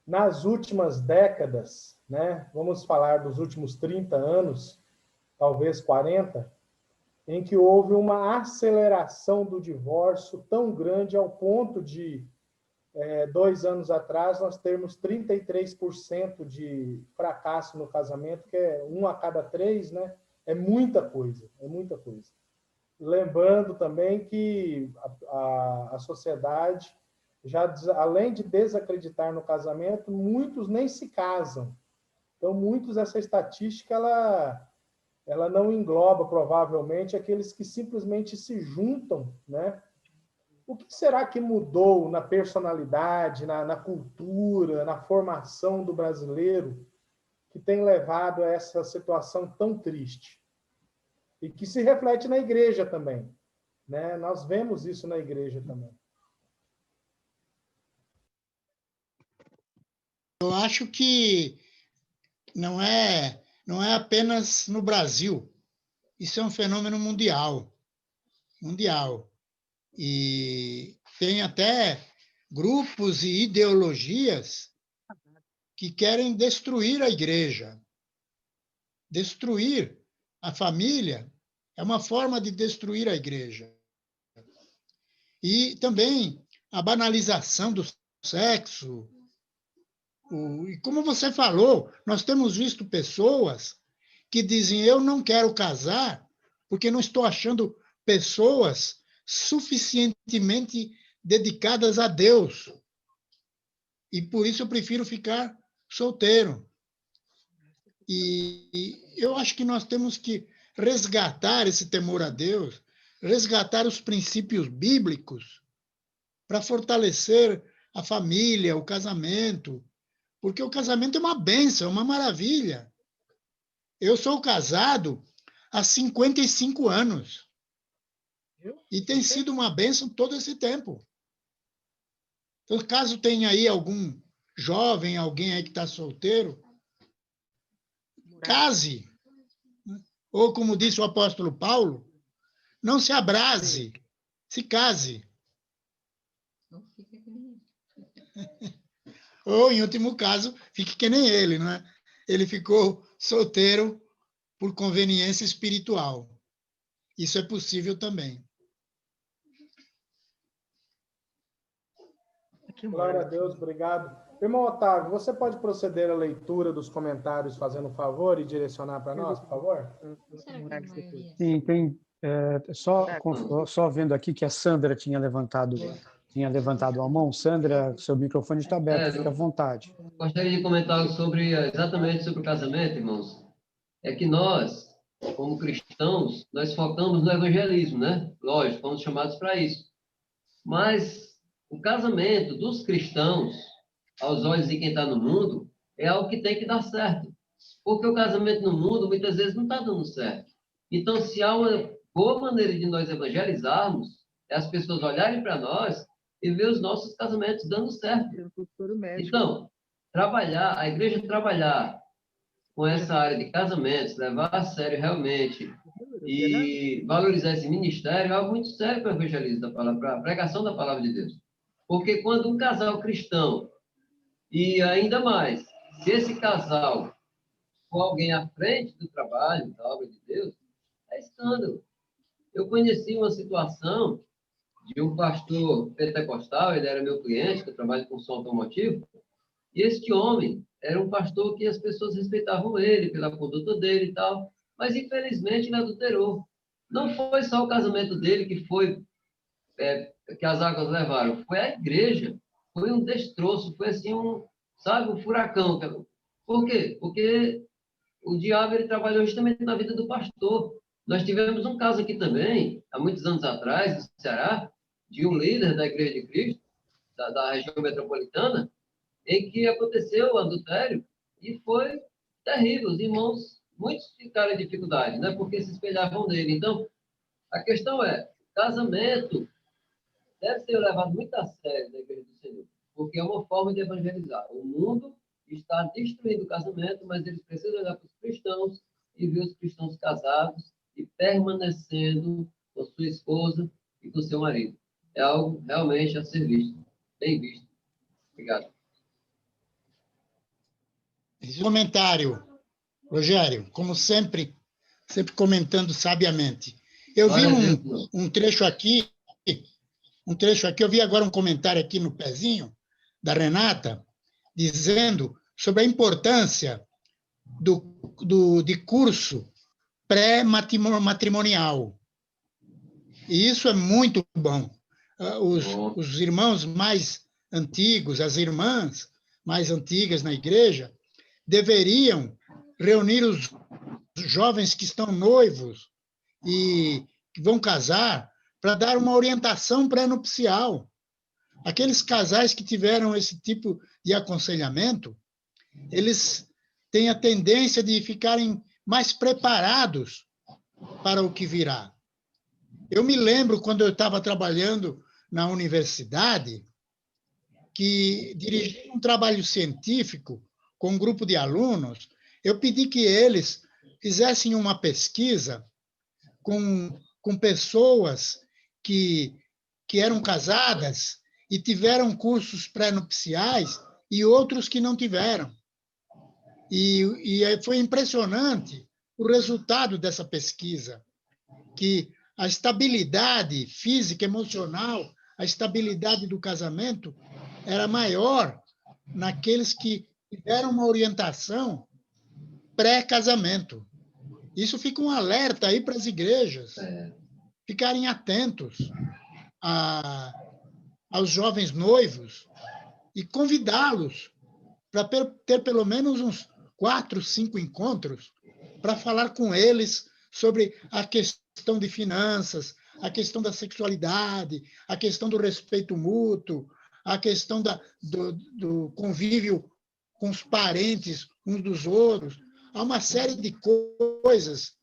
nas últimas décadas, né? Vamos falar dos últimos 30 anos, talvez 40, em que houve uma aceleração do divórcio tão grande ao ponto de, 2 anos atrás, nós termos 33% de fracasso no casamento, que é 1 a cada 3, né? É muita coisa, é muita coisa. Lembrando também que a sociedade, já além de desacreditar no casamento, muitos nem se casam. Então, essa estatística, ela não engloba, provavelmente, aqueles que simplesmente se juntam, né? O que será que mudou na personalidade, na cultura, na formação do brasileiro, que tem levado a essa situação tão triste? E que se reflete na igreja também, né? Nós vemos isso na igreja também. Eu acho que não é apenas no Brasil. Isso é um fenômeno mundial. E tem até grupos e ideologias que querem destruir a igreja. Destruir a família é uma forma de destruir a igreja. E também a banalização do sexo. E como você falou, nós temos visto pessoas que dizem: eu não quero casar porque não estou achando pessoas suficientemente dedicadas a Deus. E por isso eu prefiro ficar solteiro. E eu acho que nós temos que resgatar esse temor a Deus, resgatar os princípios bíblicos para fortalecer a família, o casamento, porque o casamento é uma bênção, é uma maravilha. Eu sou casado há 55 anos e tem sido uma bênção todo esse tempo. Então, caso tenha aí algum jovem, alguém aí que está solteiro, case. Ou, como disse o apóstolo Paulo, não se abrase, se case. Ou, em último caso, fique que nem ele, não é? Ele ficou solteiro por conveniência espiritual. Isso é possível também. Glória a Deus, obrigado. Irmão Otávio, você pode proceder à leitura dos comentários, fazendo um favor, e direcionar para nós, por favor? Sim, tem. Só vendo aqui que a Sandra tinha levantado tinha levantado a mão. Sandra, seu microfone está aberto, fique à vontade. Gostaria de comentar algo sobre, exatamente sobre o casamento, irmãos. É que nós, como cristãos, nós focamos no evangelismo, né? Lógico, fomos chamados para isso. Mas o casamento dos cristãos, aos olhos de quem está no mundo, é algo que tem que dar certo. Porque o casamento no mundo, muitas vezes, não está dando certo. Então, se há uma boa maneira de nós evangelizarmos, é as pessoas olharem para nós e ver os nossos casamentos dando certo. Então, a igreja trabalhar com essa área de casamentos, levar a sério realmente e valorizar esse ministério é algo muito sério para o evangelismo da palavra, para a pregação da palavra de Deus. Porque quando um casal cristão, e ainda mais, se esse casal for alguém à frente do trabalho, da obra de Deus, é escândalo. Eu conheci uma situação de um pastor pentecostal, ele era meu cliente, que eu trabalho com som automotivo, e este homem era um pastor que as pessoas respeitavam ele, pela conduta dele e tal, mas infelizmente ele adulterou. Não foi só o casamento dele que foi, que as águas levaram, foi a igreja, foi um destroço, foi assim um furacão. Por quê? Porque o diabo ele trabalhou justamente na vida do pastor. Nós tivemos um caso aqui também, há muitos anos atrás, no Ceará, de um líder da Igreja de Cristo, da região metropolitana, em que aconteceu o adultério e foi terrível. Os irmãos, muitos ficaram em dificuldade, né? Porque se espelhavam nele. Então, a questão é, casamento deve ser levado muito a sério na Igreja do Senhor, porque é uma forma de evangelizar. O mundo está destruindo o casamento, mas eles precisam olhar para os cristãos e ver os cristãos casados e permanecendo com sua esposa e com seu marido. É algo realmente a ser visto, bem visto. Obrigado. Comentário, Rogério, como sempre comentando sabiamente. Eu vi um trecho aqui, eu vi agora um comentário aqui no pezinho da Renata, dizendo sobre a importância de curso pré-matrimonial. E isso é muito bom. Os irmãos mais antigos, as irmãs mais antigas na igreja, deveriam reunir os jovens que estão noivos e que vão casar para dar uma orientação pré-nupcial. Aqueles casais que tiveram esse tipo de aconselhamento, eles têm a tendência de ficarem mais preparados para o que virá. Eu me lembro, quando eu estava trabalhando na universidade, que dirigi um trabalho científico com um grupo de alunos, eu pedi que eles fizessem uma pesquisa com pessoas que eram casadas e tiveram cursos pré-nupciais e outros que não tiveram. E foi impressionante o resultado dessa pesquisa, que a estabilidade física, emocional, a estabilidade do casamento era maior naqueles que tiveram uma orientação pré-casamento. Isso fica um alerta aí para as igrejas ficarem atentos aos jovens noivos e convidá-los para ter pelo menos uns 4, 5 encontros para falar com eles sobre a questão de finanças, a questão da sexualidade, a questão do respeito mútuo, a questão do convívio com os parentes uns dos outros. Há uma série de coisas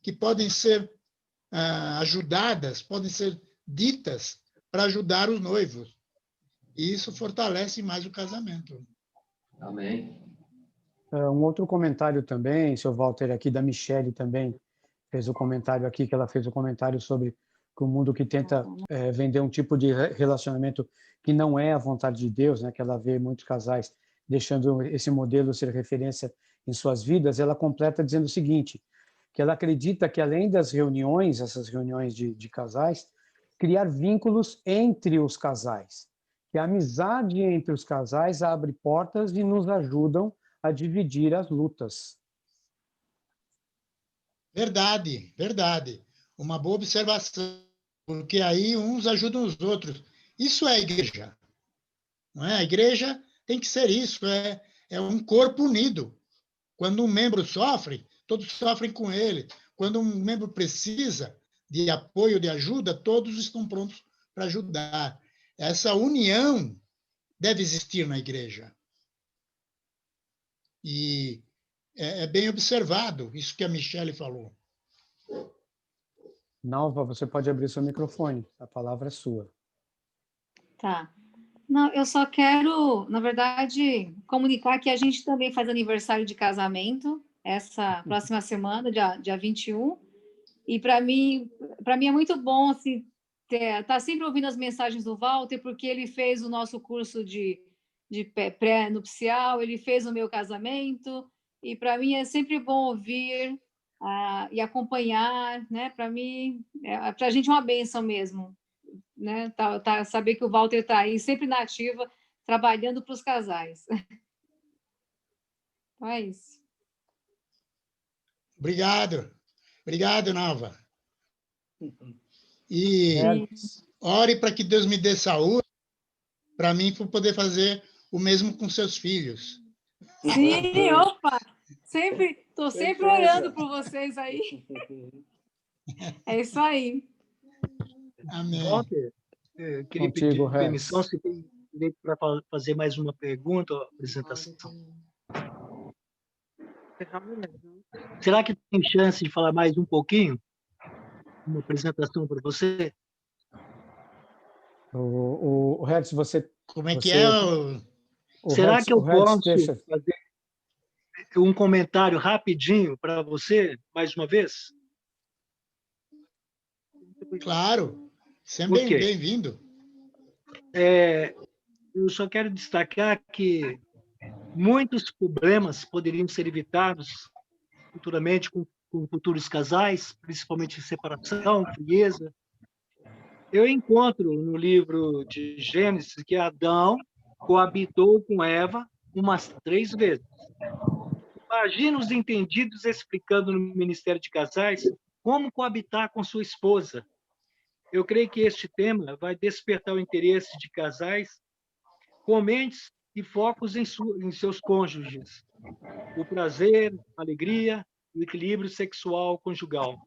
que podem ser ajudadas, podem ser ditas para ajudar os noivos. E isso fortalece mais o casamento. Amém. Um outro comentário também, seu Walter, aqui da Michele também, fez o comentário aqui, que ela fez o comentário sobre que o mundo que tenta vender um tipo de relacionamento que não é a vontade de Deus, né, que ela vê muitos casais deixando esse modelo ser referência em suas vidas, ela completa dizendo o seguinte, que ela acredita que além das reuniões, essas reuniões de casais, criar vínculos entre os casais, que a amizade entre os casais abre portas e nos ajudam a dividir as lutas. Verdade, verdade. Uma boa observação, porque aí uns ajudam os outros. Isso é a igreja. Não é? A igreja tem que ser isso, é um corpo unido. Quando um membro sofre, todos sofrem com ele. Quando um membro precisa de apoio, de ajuda, todos estão prontos para ajudar. Essa união deve existir na igreja. E é bem observado isso que a Michele falou. Nalva, você pode abrir seu microfone. A palavra é sua. Tá. Não, eu só quero, na verdade, comunicar que a gente também faz aniversário de casamento essa próxima semana, dia 21. E para mim é muito bom assim, tá sempre ouvindo as mensagens do Walter, porque ele fez o nosso curso de pré-nupcial, ele fez o meu casamento, e para mim é sempre bom ouvir e acompanhar, né? Para mim, para a gente é uma bênção mesmo, né? Saber que o Walter está aí sempre na ativa, trabalhando para os casais. Então é isso. Obrigado, Nalva. E ore para que Deus me dê saúde, para mim poder fazer o mesmo com seus filhos. Sim, opa! Estou sempre orando por vocês aí. É isso aí. Amém. Walter, queria pedir permissão, se tem direito para fazer mais uma pergunta ou apresentação. Será que tem chance de falar mais um pouquinho? Uma apresentação para você? O Hertz, você... Como é que é? Será que eu posso fazer um comentário rapidinho para você, mais uma vez? Claro, sempre bem-vindo. Eu só quero destacar que muitos problemas poderiam ser evitados futuramente com futuros casais, principalmente separação, frieza. Eu encontro no livro de Gênesis que Adão coabitou com Eva umas 3 vezes. Imagina os entendidos explicando no Ministério de Casais como coabitar com sua esposa. Eu creio que este tema vai despertar o interesse de casais com mentes e focos em seus cônjuges. O prazer, a alegria, o equilíbrio sexual conjugal.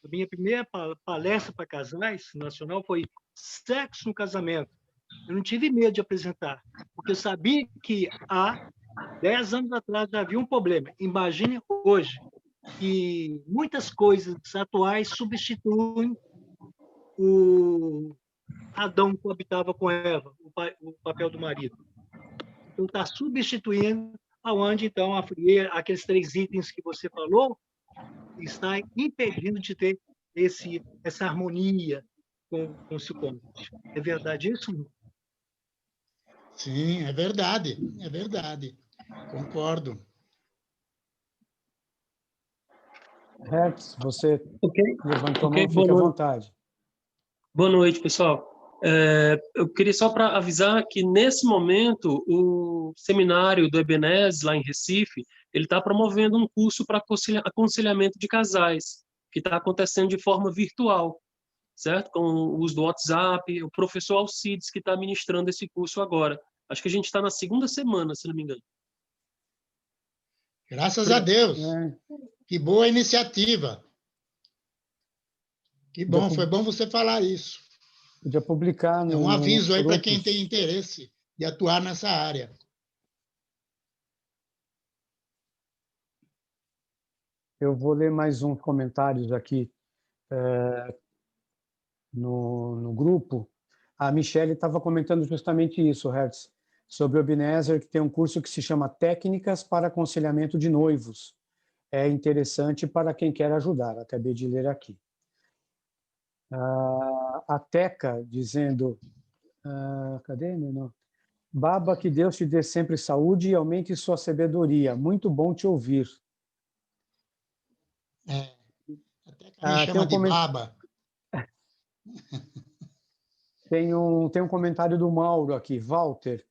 A minha primeira palestra para casais nacional foi Sexo no Casamento. Eu não tive medo de apresentar, porque eu sabia que há 10 anos atrás já havia um problema. Imagine hoje que muitas coisas atuais substituem o Adão que habitava com Eva, o papel do marido. Então, está substituindo aonde, então, aqueles 3 itens que você falou, está impedindo de ter essa harmonia com o seu cônjuge. É verdade isso? Sim, é verdade. Concordo. Hertz, você levantou a mão, fique à vontade. Boa noite, pessoal. Eu queria só para avisar que, nesse momento, o seminário do Ebenezer, lá em Recife, ele está promovendo um curso para aconselhamento de casais, que está acontecendo de forma virtual, certo? Com o uso do WhatsApp, o professor Alcides que está ministrando esse curso agora. Acho que a gente está na 2ª semana, se não me engano. Graças a Deus. Que boa iniciativa. Que bom, foi bom você falar isso. Podia publicar no... É um aviso aí para quem tem interesse de atuar nessa área. Eu vou ler mais uns comentários aqui no grupo. A Michele estava comentando justamente isso, Hertz, sobre o Ebenezer, que tem um curso que se chama Técnicas para Aconselhamento de Noivos. É interessante para quem quer ajudar, acabei de ler aqui. A Teca dizendo, cadê, meu? Baba, que Deus te dê sempre saúde e aumente sua sabedoria. Muito bom te ouvir. A Teca me chama de Baba. Tem um comentário do Mauro aqui, Walter.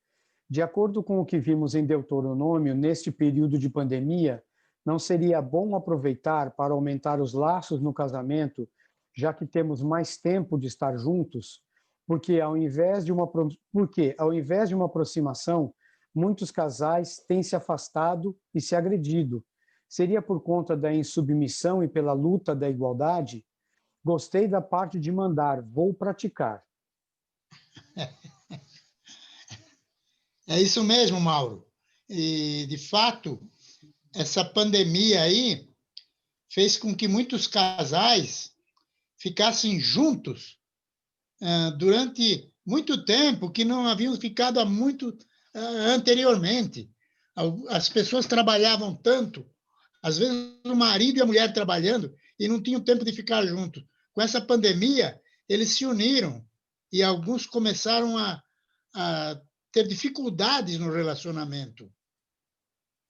De acordo com o que vimos em Deuteronômio, neste período de pandemia, não seria bom aproveitar para aumentar os laços no casamento, já que temos mais tempo de estar juntos? Porque ao invés de uma aproximação, muitos casais têm se afastado e se agredido. Seria por conta da insubmissão e pela luta da igualdade? Gostei da parte de mandar, vou praticar. É isso mesmo, Mauro. E, de fato, essa pandemia aí fez com que muitos casais ficassem juntos durante muito tempo, que não haviam ficado há muito anteriormente. As pessoas trabalhavam tanto, às vezes o marido e a mulher trabalhando, e não tinham tempo de ficar juntos. Com essa pandemia, eles se uniram e alguns começaram a ter dificuldades no relacionamento,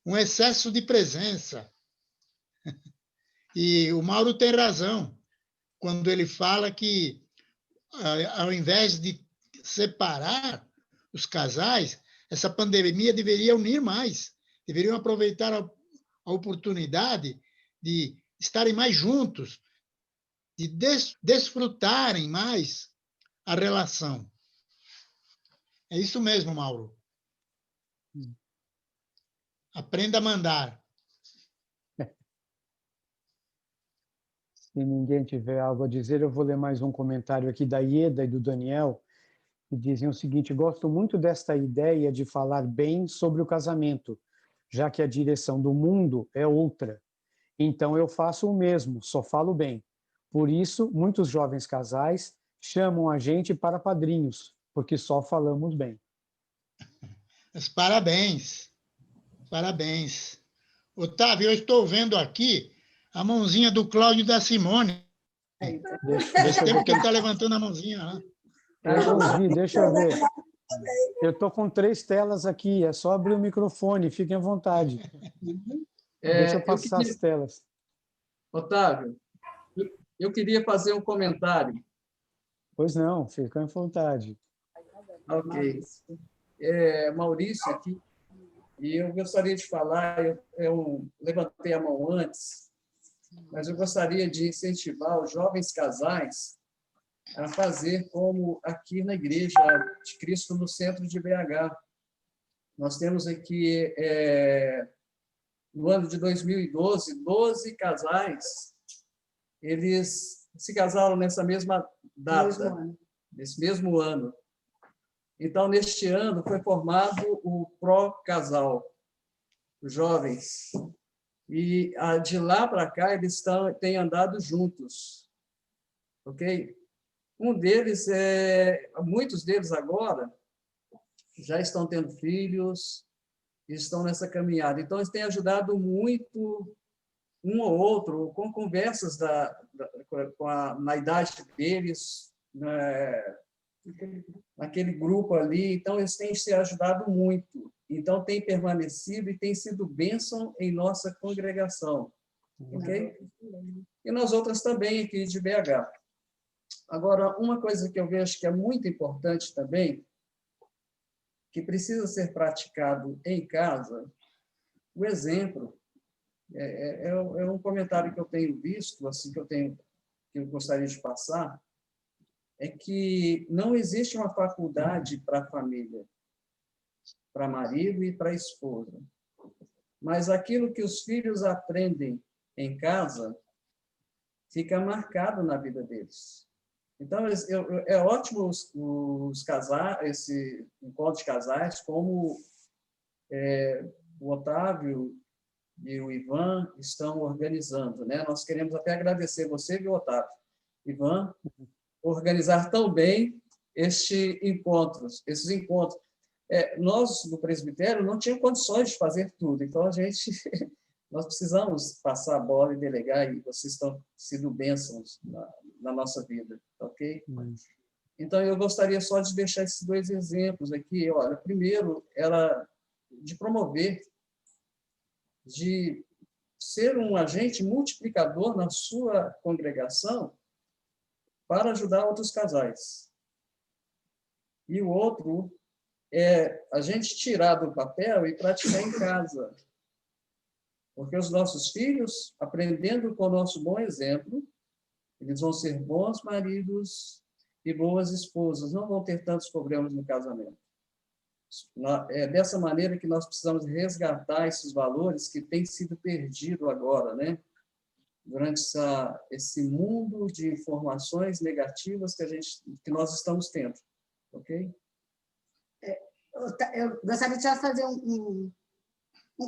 um excesso de presença. E o Mauro tem razão quando ele fala que, ao invés de separar os casais, essa pandemia deveria unir mais, deveriam aproveitar a oportunidade de estarem mais juntos, de desfrutarem mais a relação. É isso mesmo, Mauro. Aprenda a mandar. Se ninguém tiver algo a dizer, eu vou ler mais um comentário aqui da Ieda e do Daniel, que dizem o seguinte: gosto muito desta ideia de falar bem sobre o casamento, já que a direção do mundo é outra. Então eu faço o mesmo, só falo bem. Por isso, muitos jovens casais chamam a gente para padrinhos, porque só falamos bem. Mas parabéns. Parabéns. Otávio, eu estou vendo aqui a mãozinha do Cláudio e da Simone. Faz tempo que ele está levantando a mãozinha lá. Deixa eu ver. Eu estou com 3 telas aqui, é só abrir o microfone, fiquem à vontade. Deixa eu passar as telas. Otávio, eu queria fazer um comentário. Pois não, fica à vontade. Ok. Maurício aqui, e eu gostaria de falar, eu levantei a mão antes, mas eu gostaria de incentivar os jovens casais a fazer como aqui na Igreja de Cristo no centro de BH. Nós temos aqui, no ano de 2012, 12 casais, eles se casaram nessa mesma data, nesse mesmo ano. Então, neste ano, foi formado o Pró-Casal, os jovens. E de lá para cá, eles têm andado juntos. Ok? Muitos deles agora já estão tendo filhos, estão nessa caminhada. Então, eles têm ajudado muito um ou outro com conversas na idade deles, naquele grupo ali. Então, eles têm se ajudado muito. Então, tem permanecido e tem sido bênção em nossa congregação. Ok? E nós outras também aqui de BH. Agora, uma coisa que eu vejo que é muito importante também, que precisa ser praticado em casa, o exemplo. É um comentário que eu tenho visto, assim, que eu gostaria de passar, é que não existe uma faculdade para a família, para marido e para a esposa. Mas aquilo que os filhos aprendem em casa fica marcado na vida deles. Então, é ótimo os casais, esse encontro de casais, como o Otávio e o Ivan estão organizando, né? Nós queremos até agradecer você, viu, Otávio? Ivan, organizar tão bem esses encontros. Nós, do presbitério, não tínhamos condições de fazer tudo, então nós precisamos passar a bola e delegar, e vocês estão sendo bênçãos na nossa vida, ok? Então, eu gostaria só de deixar esses 2 exemplos aqui. Olha, primeiro, era de promover, de ser um agente multiplicador na sua congregação para ajudar outros casais. E o outro é a gente tirar do papel e praticar em casa. Porque os nossos filhos, aprendendo com o nosso bom exemplo, eles vão ser bons maridos e boas esposas, não vão ter tantos problemas no casamento. É dessa maneira que nós precisamos resgatar esses valores que têm sido perdidos agora, né? Durante esse mundo de informações negativas que nós estamos tendo, ok? Eu gostaria de fazer um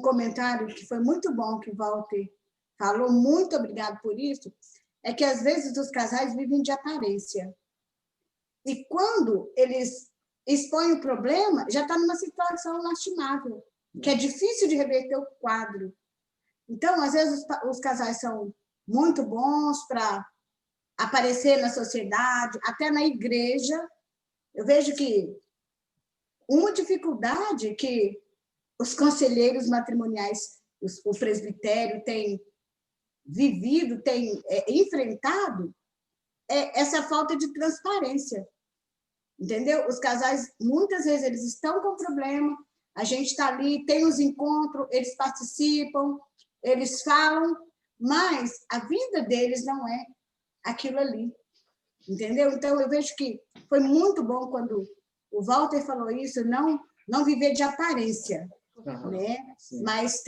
comentário que foi muito bom, que o Walter falou, muito obrigado por isso, é que às vezes os casais vivem de aparência. E quando eles expõem o problema, já está numa situação lastimável, que é difícil de reverter o quadro. Então, às vezes, os casais são muito bons para aparecer na sociedade, até na igreja. Eu vejo que uma dificuldade que os conselheiros matrimoniais, o presbitério tem vivido, tem enfrentado, é essa falta de transparência. Entendeu? Os casais, muitas vezes, eles estão com problema, a gente está ali, tem os encontros, eles participam, eles falam, mas a vida deles não é aquilo ali. Entendeu? Então, eu vejo que foi muito bom quando o Walter falou isso, não viver de aparência, né? Mas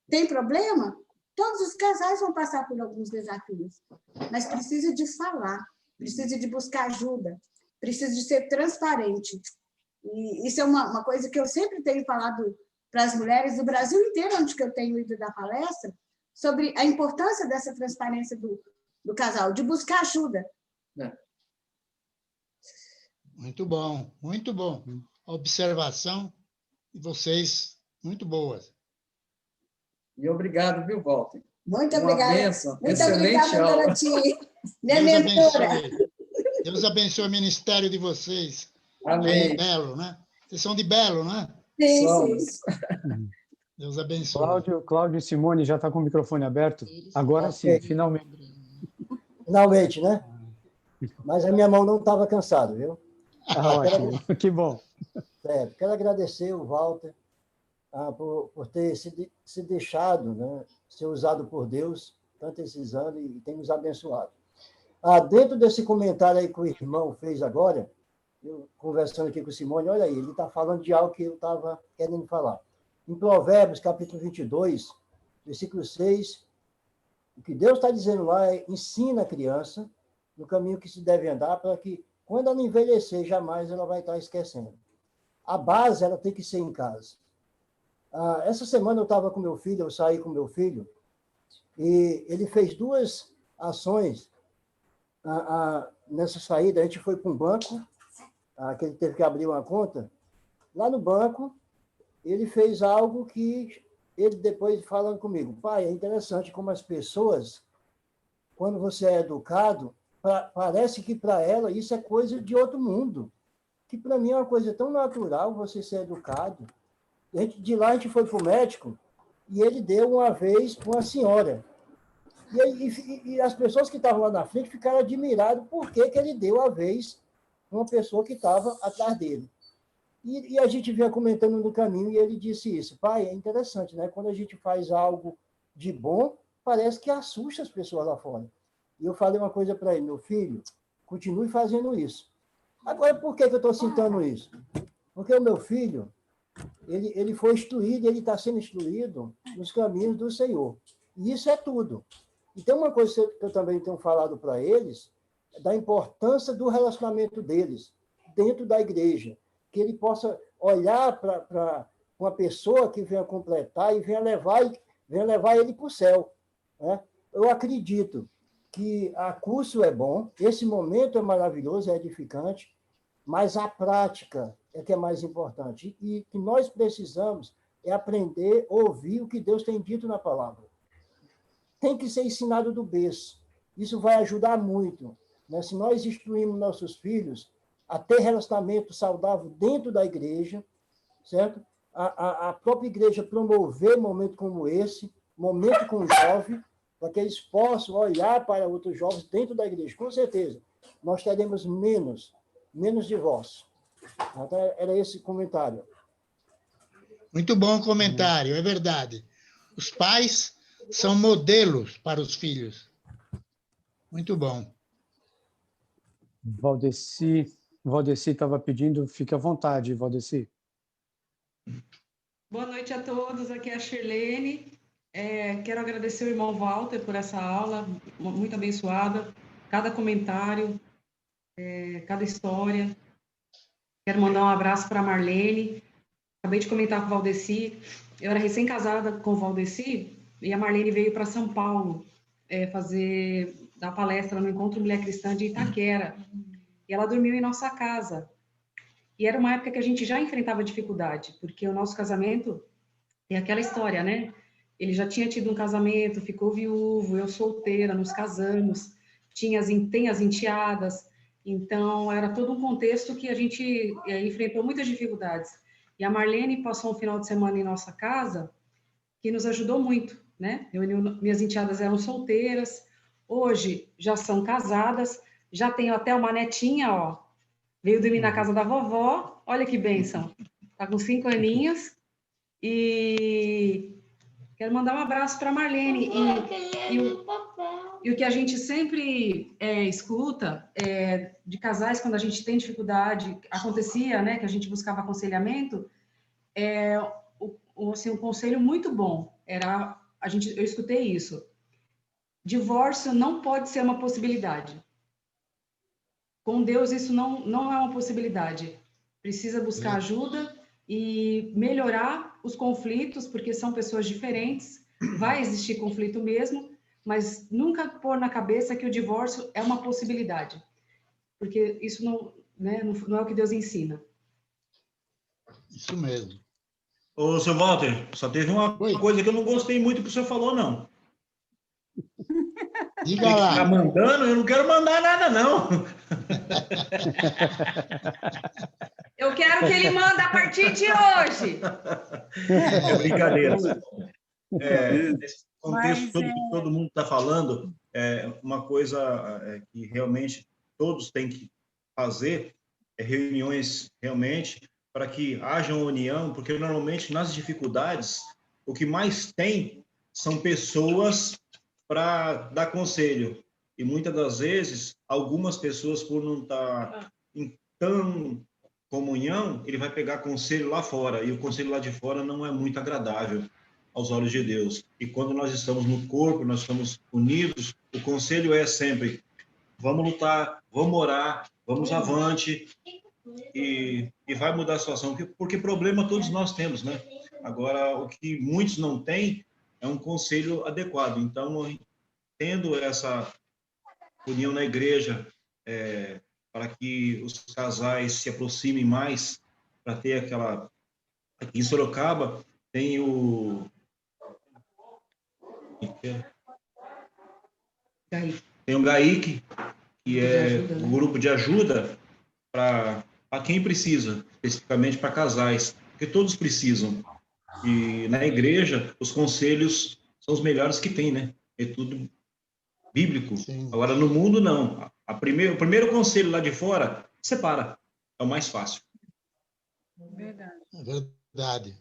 tem problema? Todos os casais vão passar por alguns desafios, mas precisa de falar, precisa de buscar ajuda, precisa de ser transparente. E isso é uma coisa que eu sempre tenho falado para as mulheres do Brasil inteiro, onde que eu tenho ido dar palestra, sobre a importância dessa transparência do casal, de buscar ajuda. Muito bom, muito bom. A observação de vocês, muito boas. E obrigado, viu, Walter? Muito Uma obrigada. bênção. Muito Excelente obrigada, aula. Doroti. Minha mentora. Deus abençoe o ministério de vocês. Amém. Aí, Belo, né? Vocês são de Belo, né? Sim, sim. Deus abençoe. Cláudio e Simone já está com o microfone aberto? Agora sim, finalmente. Finalmente, né? Mas a minha mão não estava cansada, viu? Ótimo, que bom. Sério, quero agradecer o Walter por ter se deixado, né, ser usado por Deus tanto esses anos e tem nos abençoado. Dentro desse comentário aí que o irmão fez agora, eu conversando aqui com o Simone, olha aí, ele está falando de algo que eu estava querendo falar. Em Provérbios, capítulo 22, versículo 6, o que Deus está dizendo lá é: ensina a criança no caminho que se deve andar, para que, quando ela envelhecer, jamais ela vai estar esquecendo. A base, ela tem que ser em casa. Essa semana eu estava com meu filho, eu saí com meu filho, e ele fez 2 ações nessa saída. A gente foi para um banco, que ele teve que abrir uma conta. Lá no banco, ele fez algo que ele depois falando comigo: pai, é interessante como as pessoas, quando você é educado, parece que para ela isso é coisa de outro mundo, que para mim é uma coisa tão natural você ser educado. De lá a gente foi para o médico e ele deu uma vez para uma senhora. E as pessoas que estavam lá na frente ficaram admiradas por que ele deu a vez para uma pessoa que estava atrás dele. E a gente vinha comentando no caminho e ele disse isso: pai, é interessante, né? Quando a gente faz algo de bom, parece que assusta as pessoas lá fora. E eu falei uma coisa para ele: meu filho, continue fazendo isso. Agora, por que eu estou citando isso? Porque o meu filho, ele foi instruído, ele está sendo instruído nos caminhos do Senhor. E isso é tudo. E tem uma coisa que eu também tenho falado para eles, da importância do relacionamento deles dentro da igreja, que ele possa olhar para uma pessoa que venha completar e venha levar ele para o céu, né? Eu acredito que a curso é bom, esse momento é maravilhoso, é edificante, mas a prática é que é mais importante. E que nós precisamos é aprender a ouvir o que Deus tem dito na palavra. Tem que ser ensinado do berço. Isso vai ajudar muito, né? Se nós instruirmos nossos filhos a ter relacionamento saudável dentro da igreja, certo? A própria igreja promover momento como esse, momento com o jovem, para que eles possam olhar para outros jovens dentro da igreja. Com certeza, nós teremos menos divórcio. Então, era esse comentário. Muito bom comentário, é verdade. Os pais são modelos para os filhos. Muito bom. Valdeci estava pedindo, fique à vontade, Valdeci. Boa noite a todos, aqui é a Shirlene. Quero agradecer ao irmão Walter por essa aula, muito abençoada, cada comentário, cada história. Quero mandar um abraço para a Marlene. Acabei de comentar com o Valdeci, eu era recém-casada com o Valdeci, e a Marlene veio para São Paulo dar palestra no Encontro Mulher Cristã de Itaquera, e ela dormiu em nossa casa. E era uma época que a gente já enfrentava dificuldade, porque o nosso casamento é aquela história, né? Ele já tinha tido um casamento, ficou viúvo, eu solteira, nos casamos, tem as enteadas, então era todo um contexto que a gente enfrentou muitas dificuldades. E a Marlene passou um final de semana em nossa casa, que nos ajudou muito, né? Minhas enteadas eram solteiras, hoje já são casadas, já tenho até uma netinha, ó, veio dormir na casa da vovó, olha que bênção, tá com 5 aninhos, e quero mandar um abraço para a Marlene, e o que a gente sempre escuta de casais, quando a gente tem dificuldade, acontecia, né, que a gente buscava aconselhamento, assim, um conselho muito bom, eu escutei isso, divórcio não pode ser uma possibilidade. Com Deus isso não é uma possibilidade. Precisa buscar ajuda e melhorar os conflitos, porque são pessoas diferentes, vai existir conflito mesmo, mas nunca pôr na cabeça que o divórcio é uma possibilidade, porque isso não é o que Deus ensina. Isso mesmo. Ô, seu Walter, só teve uma coisa que eu não gostei muito que o senhor falou, não. Diga lá. Ficar mandando, eu não quero mandar nada, não. Eu quero que ele manda a partir de hoje. É brincadeira. Nesse contexto todo que todo mundo está falando, uma coisa que realmente todos têm que fazer reuniões realmente para que haja uma união, porque normalmente nas dificuldades o que mais tem são pessoas para dar conselho. E muitas das vezes, algumas pessoas, por não estar em tão comunhão, ele vai pegar conselho lá fora, e o conselho lá de fora não é muito agradável aos olhos de Deus. E quando nós estamos no corpo, nós estamos unidos, o conselho é sempre: vamos lutar, vamos orar, vamos avante, e vai mudar a situação, porque problema todos nós temos, né? Agora, o que muitos não têm é um conselho adequado. Então, tendo essa união na igreja, para que os casais se aproximem mais, para ter aquela... Aqui em Sorocaba tem o... Tem o GAIC, que é o grupo de ajuda para quem precisa, especificamente para casais, porque todos precisam. E na igreja, os conselhos são os melhores que tem, né? É tudo bíblico. Sim. Agora, no mundo, não. O primeiro conselho lá de fora, separa. É o mais fácil. Verdade. É verdade.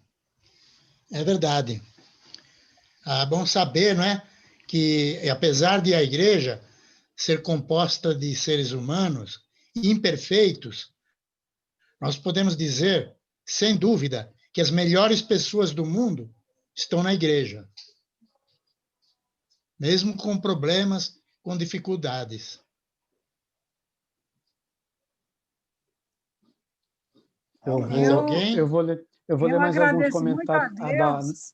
É verdade. Bom saber, não é? Que, apesar de a igreja ser composta de seres humanos imperfeitos, nós podemos dizer, sem dúvida, que as melhores pessoas do mundo estão na igreja, mesmo com problemas, com dificuldades. Eu vou ler mais alguns comentários.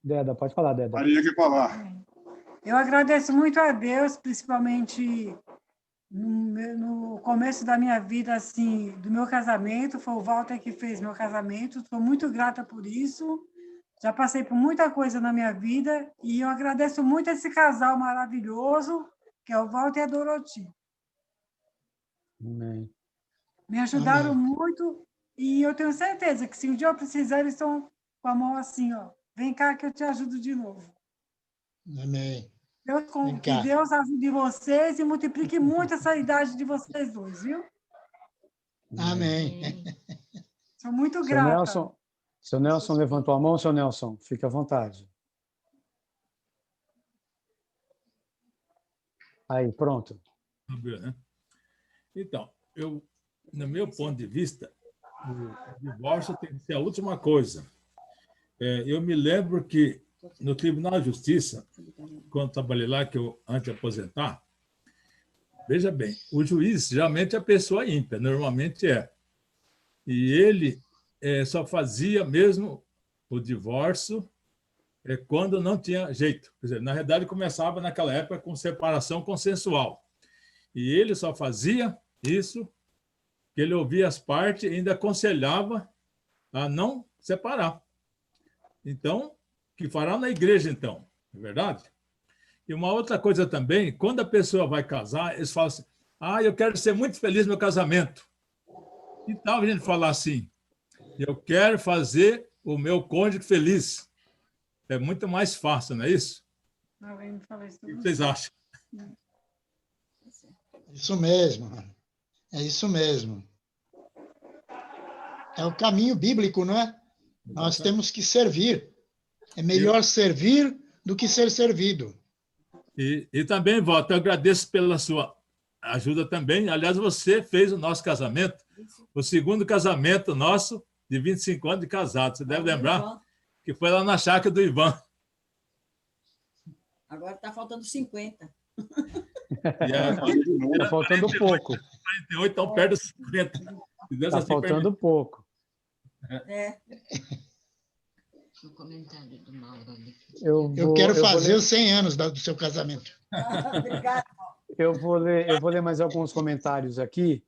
Deda, pode falar, Deda. Maria quer falar. Eu agradeço muito a Deus, principalmente no começo da minha vida, assim, do meu casamento. Foi o Walter que fez meu casamento. Estou muito grata por isso. Já passei por muita coisa na minha vida e eu agradeço muito esse casal maravilhoso, que é o Walter e a Doroti. Amém. Me ajudaram muito e eu tenho certeza que se um dia eu precisar, eles estão com a mão assim, ó. Vem cá que eu te ajudo de novo. Amém. Que Deus ajude vocês e multiplique muito essa idade de vocês dois, viu? Amém. Sou muito grata. Seu Nelson levantou a mão, seu Nelson, fique à vontade. Aí, pronto. Então, no meu ponto de vista, o divórcio tem que ser a última coisa. Eu me lembro que no Tribunal de Justiça, quando trabalhei lá, que eu antes de aposentar, veja bem, o juiz geralmente é a pessoa ímpia, normalmente é. E ele só fazia mesmo o divórcio quando não tinha jeito. Quer dizer, na realidade, começava naquela época com separação consensual. E ele só fazia isso, que ele ouvia as partes e ainda aconselhava a não separar. Então, que fará na igreja, então, não é verdade? E uma outra coisa também, quando a pessoa vai casar, eles falam assim, eu quero ser muito feliz no meu casamento. E tal a gente falar assim, eu quero fazer o meu cônjuge feliz. É muito mais fácil, não é isso? O que vocês acham? Isso mesmo, é isso mesmo. É o caminho bíblico, não é? Nós temos que servir. É melhor servir do que ser servido. E também, Walter, eu agradeço pela sua ajuda também. Aliás, você fez o nosso casamento, o segundo casamento nosso de 25 anos de casado. Você deve lembrar que foi lá na chácara do Ivan. Agora está faltando 50. Está faltando pouco. 48, então perto dos 50. Está faltando pouco. O comentário do Mauro ali. Eu quero fazer os 100 anos do seu casamento. Obrigada. Eu vou ler mais alguns comentários aqui.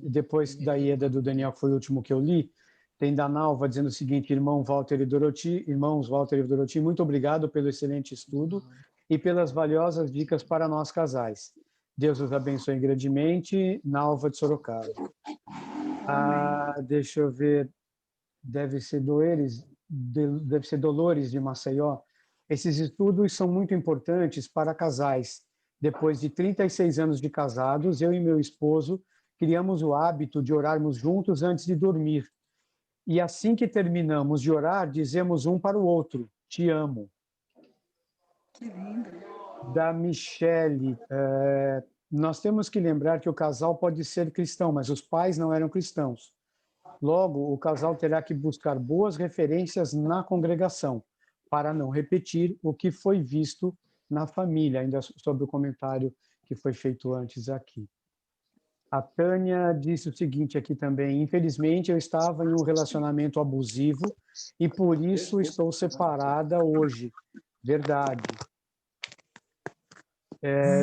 Depois da Ieda do Daniel, que foi o último que eu li, tem da Nalva dizendo o seguinte: irmãos Walter e Doroti, muito obrigado pelo excelente estudo e pelas valiosas dicas para nós casais. Deus os abençoe grandemente. Nalva de Sorocaba. Deixa eu ver. Deve ser Dolores de Maceió. Esses estudos são muito importantes para casais. Depois de 36 anos de casados, eu e meu esposo criamos o hábito de orarmos juntos antes de dormir. E assim que terminamos de orar, dizemos um para o outro, te amo. Que lindo. Da Michele, nós temos que lembrar que o casal pode ser cristão, mas os pais não eram cristãos. Logo, o casal terá que buscar boas referências na congregação, para não repetir o que foi visto na família, ainda sobre o comentário que foi feito antes aqui. A Tânia disse o seguinte aqui também: infelizmente eu estava em um relacionamento abusivo e por isso estou separada hoje. Verdade.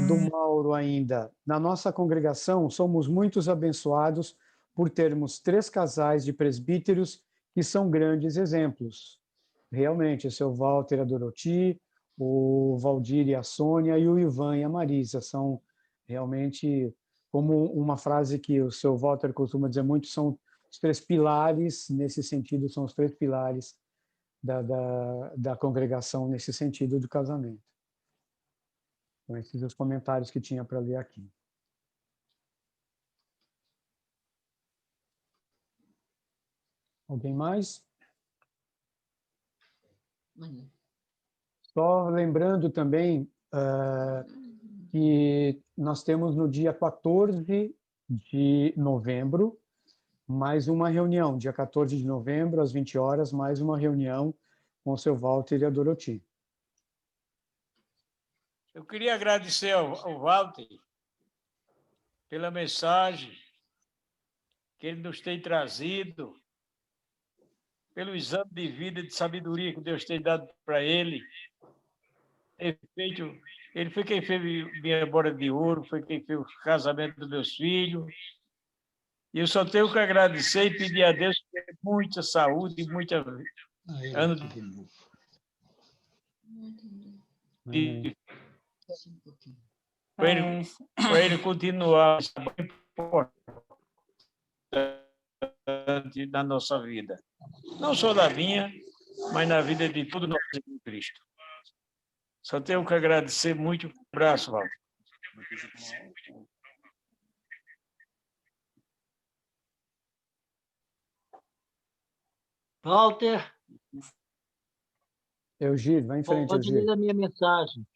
Do Mauro ainda: na nossa congregação somos muitos abençoados por termos 3 casais de presbíteros que são grandes exemplos. Realmente, o seu Walter e a Doroti, o Valdir e a Sônia, e o Ivan e a Marisa são realmente, como uma frase que o seu Walter costuma dizer muito, são os 3 pilares, nesse sentido, são os 3 pilares da congregação, nesse sentido do casamento. Então, esses são os comentários que tinha para ler aqui. Alguém mais? Só lembrando também que nós temos no dia 14 de novembro mais uma reunião, dia 14 de novembro, às 20 horas, mais uma reunião com o seu Walter e a Doroti. Eu queria agradecer ao Walter pela mensagem que ele nos tem trazido, pelo exame de vida e de sabedoria que Deus tem dado para ele. Ele foi quem fez minha boda de ouro, foi quem fez o casamento dos meus filhos. E eu só tenho que agradecer e pedir a Deus que tenha muita saúde e muita ano para ele continuar importante na nossa vida. Não só da minha, mas na vida de todo nós em Cristo. Só tenho que agradecer muito. Um abraço, Walter. Walter. Eugir, vai em frente, Pode Eugir. ler a minha mensagem.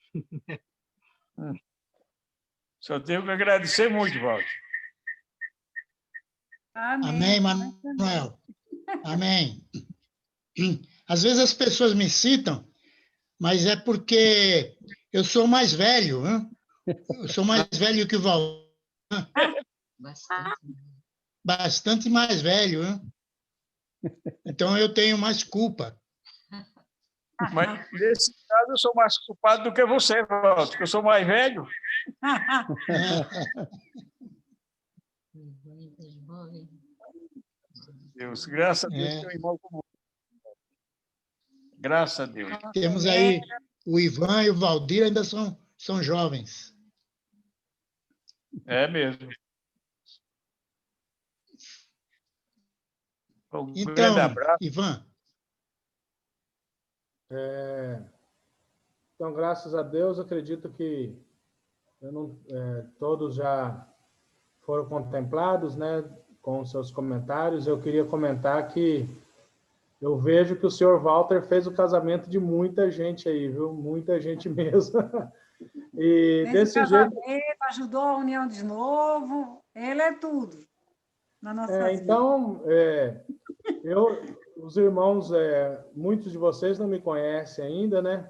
Só tenho que agradecer muito, Walter. Amém, Manuel. Amém. Às vezes as pessoas me citam, mas é porque eu sou mais velho, né? Eu sou mais velho que o Walter. Bastante mais velho, né? Então eu tenho mais culpa. Mas, nesse caso, eu sou mais culpado do que você, Walter, porque eu sou mais velho. Deus, graças a Deus, tem um irmão como graças a Deus. Temos aí o Ivan e o Valdir, ainda são jovens. É mesmo. Um então, grande abraço. Ivan. Então, graças a Deus, acredito que todos já foram contemplados, né, com seus comentários. Eu queria comentar que eu vejo que o senhor Walter fez o casamento de muita gente aí, viu? Muita gente mesmo. E desse jeito... Ajudou a união de novo, ele é tudo na nossa vida. Então, os irmãos, muitos de vocês não me conhecem ainda, né?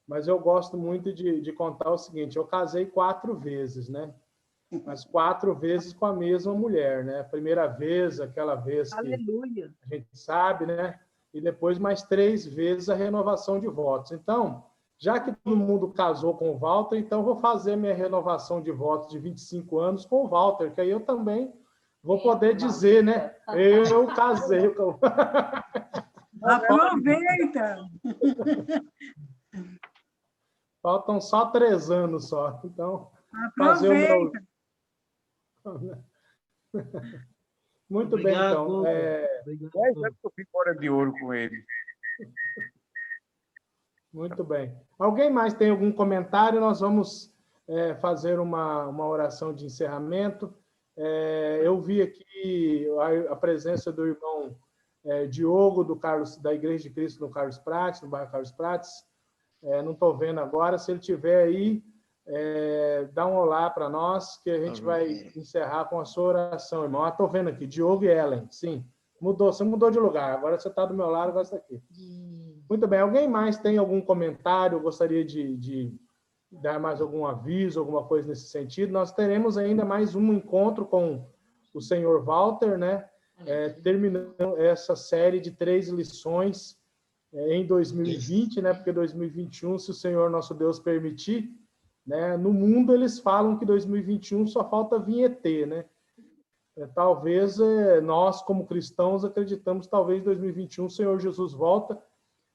Mas eu gosto muito de contar o seguinte, eu casei 4 vezes, né? Mas 4 vezes com a mesma mulher, né? A primeira vez, aquela vez que Aleluia. a gente sabe, né? E depois mais 3 vezes a renovação de votos. Então, já que todo mundo casou com o Walter, então vou fazer minha renovação de votos de 25 anos com o Walter, que aí eu também vou poder dizer, né? Eu casei com... Aproveita! Faltam só 3 anos só. Então, fazer o meu... Muito obrigado, bem, então. Obrigado. Eu fico fora de ouro com ele. Muito bem. Alguém mais tem algum comentário? Nós vamos fazer uma oração de encerramento. Eu vi aqui a presença do irmão Diogo, da Igreja de Cristo no Carlos Prates, no bairro Carlos Prates. Não estou vendo agora. Se ele estiver aí, dá um olá para nós, que a gente vai encerrar com a sua oração, irmão. Estou vendo aqui, Diogo e Ellen. Sim, você mudou de lugar. Agora você está do meu lado, agora você está aqui. Muito bem. Alguém mais tem algum comentário? Gostaria de dar mais algum aviso, alguma coisa nesse sentido? Nós teremos ainda mais um encontro com o senhor Walter, né? Terminando essa série de 3 lições em 2020, né? Porque 2021, se o Senhor nosso Deus permitir, né? No mundo eles falam que 2021 só falta vir ET, né? Talvez nós, como cristãos, acreditamos talvez 2021 o Senhor Jesus volta,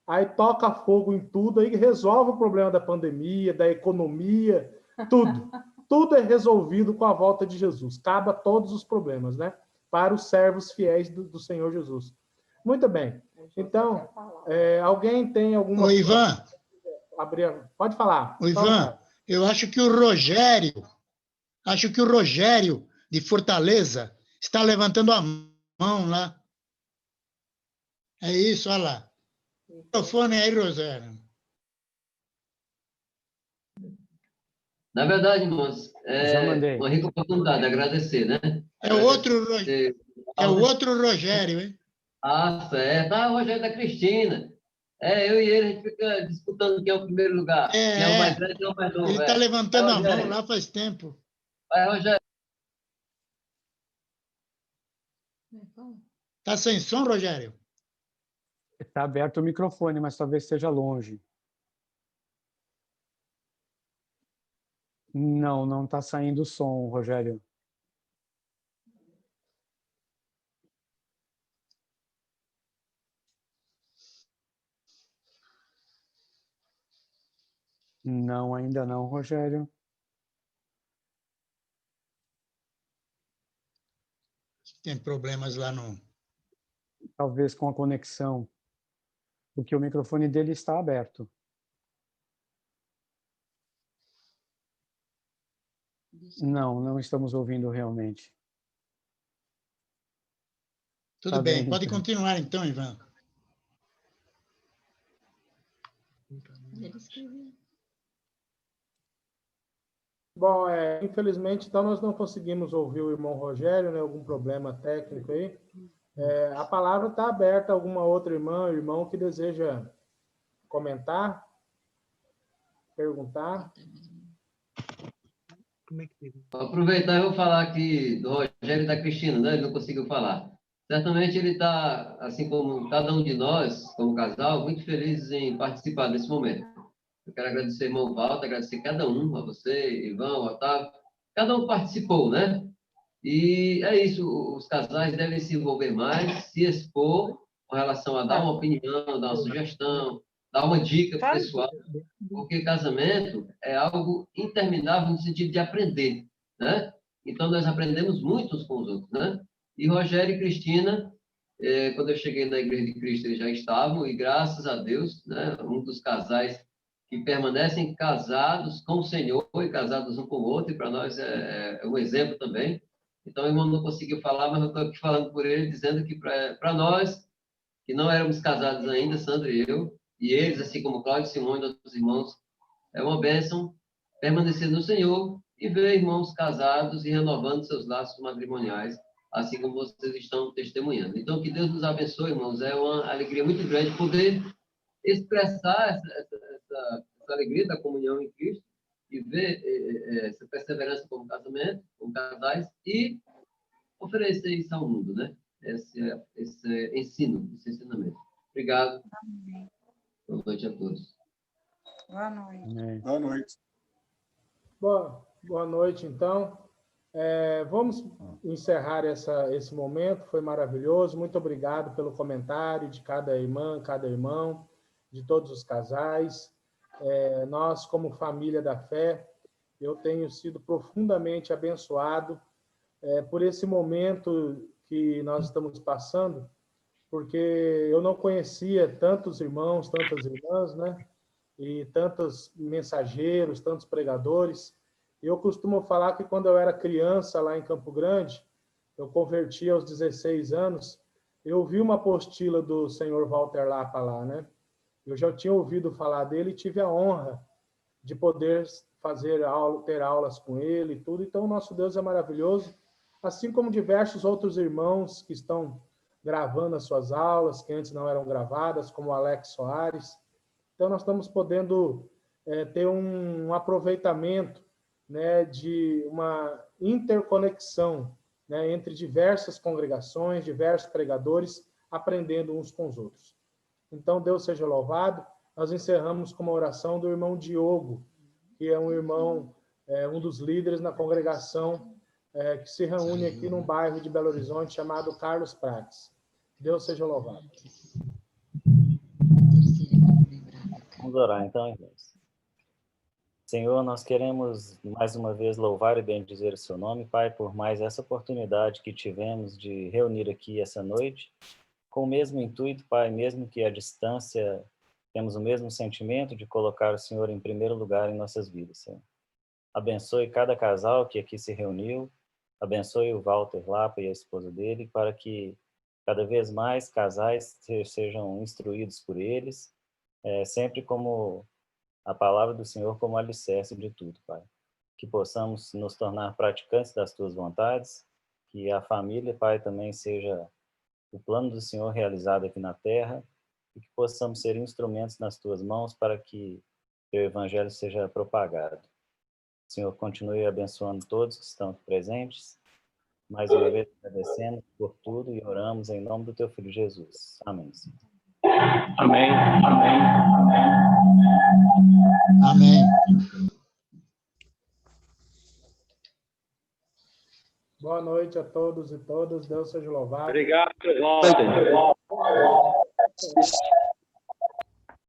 aí toca fogo em tudo, aí resolve o problema da pandemia, da economia, tudo. Tudo é resolvido com a volta de Jesus. Acaba todos os problemas, né? Para os servos fiéis do Senhor Jesus. Muito bem. Então, alguém tem alguma... Ô, Ivan. Pode falar. Ô, Ivan, eu acho que o Rogério de Fortaleza está levantando a mão lá. É isso, olha lá. O microfone aí, Rogério. Na verdade, irmãos, Já mandei. uma rica oportunidade de agradecer, né? É o outro Rogério, hein? Ah, certo. Ah, o Rogério da Cristina. Eu e ele, a gente fica disputando quem é o primeiro lugar. Quem é o mais velho, quem é o mais novo. Ele está levantando a mão lá faz tempo. Vai, Rogério. Está sem som, Rogério? Está aberto o microfone, mas talvez esteja longe. Não está saindo o som, Rogério. Não, ainda não, Rogério. Tem problemas lá no... Talvez com a conexão, porque o microfone dele está aberto. Não estamos ouvindo realmente. Tudo bem, pode continuar então, Ivan. Bom, infelizmente, então, nós não conseguimos ouvir o irmão Rogério, né? Algum problema técnico aí. A palavra está aberta a alguma outra irmã, irmão que deseja comentar, perguntar. Vou aproveitar e vou falar aqui do Rogério e da Cristina, né? Ele não conseguiu falar. Certamente ele está, assim como cada um de nós, como casal, muito felizes em participar desse momento. Eu quero agradecer ao irmão Walter, agradecer cada um, a você, Ivan, Otávio. Cada um participou, né? E é isso, os casais devem se envolver mais, se expor com relação a dar uma opinião, dar uma sugestão, dar uma dica pessoal, porque casamento é algo interminável no sentido de aprender, né? Então, nós aprendemos muito uns com os outros, né? E Rogério e Cristina, quando eu cheguei na Igreja de Cristo, eles já estavam, e graças a Deus, né, um dos casais que permanecem casados com o Senhor e casados um com o outro, e para nós é um exemplo também. Então, o irmão não conseguiu falar, mas eu estou aqui falando por ele, dizendo que para nós, que não éramos casados ainda, Sandra e eu, e eles, assim como Cláudio e Simone e outros irmãos, é uma bênção permanecer no Senhor e ver irmãos casados e renovando seus laços matrimoniais, assim como vocês estão testemunhando. Então, que Deus nos abençoe, irmãos. É uma alegria muito grande poder expressar essa alegria da comunhão em Cristo e ver essa perseverança como casamento, como casais, e oferecer isso ao mundo, né? Esse ensino, esse ensinamento. Obrigado. Amém. Boa noite a todos. Boa noite. Boa noite. Boa noite, então. Vamos encerrar esse momento, foi maravilhoso. Muito obrigado pelo comentário de cada irmã, cada irmão, de todos os casais. Nós, como família da fé, eu tenho sido profundamente abençoado por esse momento que nós estamos passando, porque eu não conhecia tantos irmãos, tantas irmãs, né? E tantos mensageiros, tantos pregadores. Eu costumo falar que quando eu era criança lá em Campo Grande, eu converti aos 16 anos, eu vi uma apostila do senhor Walter Lapa lá, né? Eu já tinha ouvido falar dele e tive a honra de poder ter aulas com ele e tudo. Então, o nosso Deus é maravilhoso, assim como diversos outros irmãos que estão gravando as suas aulas, que antes não eram gravadas, como o Alex Soares. Então, nós estamos podendo ter um aproveitamento, né, de uma interconexão, né, entre diversas congregações, diversos pregadores, aprendendo uns com os outros. Então, Deus seja louvado. Nós encerramos com uma oração do irmão Diogo, que é um irmão, um dos líderes na congregação que se reúne aqui num bairro de Belo Horizonte chamado Carlos Prates. Deus seja louvado. Vamos orar então, irmãos. Senhor, nós queremos mais uma vez louvar e bendizer o seu nome, Pai, por mais essa oportunidade que tivemos de reunir aqui essa noite, com o mesmo intuito, Pai, mesmo que à distância, temos o mesmo sentimento de colocar o Senhor em primeiro lugar em nossas vidas, Senhor. Abençoe cada casal que aqui se reuniu, abençoe o Walter Lapa e a esposa dele, para que cada vez mais casais sejam instruídos por eles, sempre como a palavra do Senhor como alicerce de tudo, Pai. Que possamos nos tornar praticantes das tuas vontades, que a família, Pai, também seja o plano do Senhor realizado aqui na terra, e que possamos ser instrumentos nas tuas mãos para que teu evangelho seja propagado. Senhor, continue abençoando todos que estão aqui presentes. Mais uma vez agradecendo por tudo e oramos em nome do teu Filho Jesus. Amém, Senhor. Amém. Amém. Amém. Boa noite a todos e todas. Deus seja louvado. Obrigado, Walter.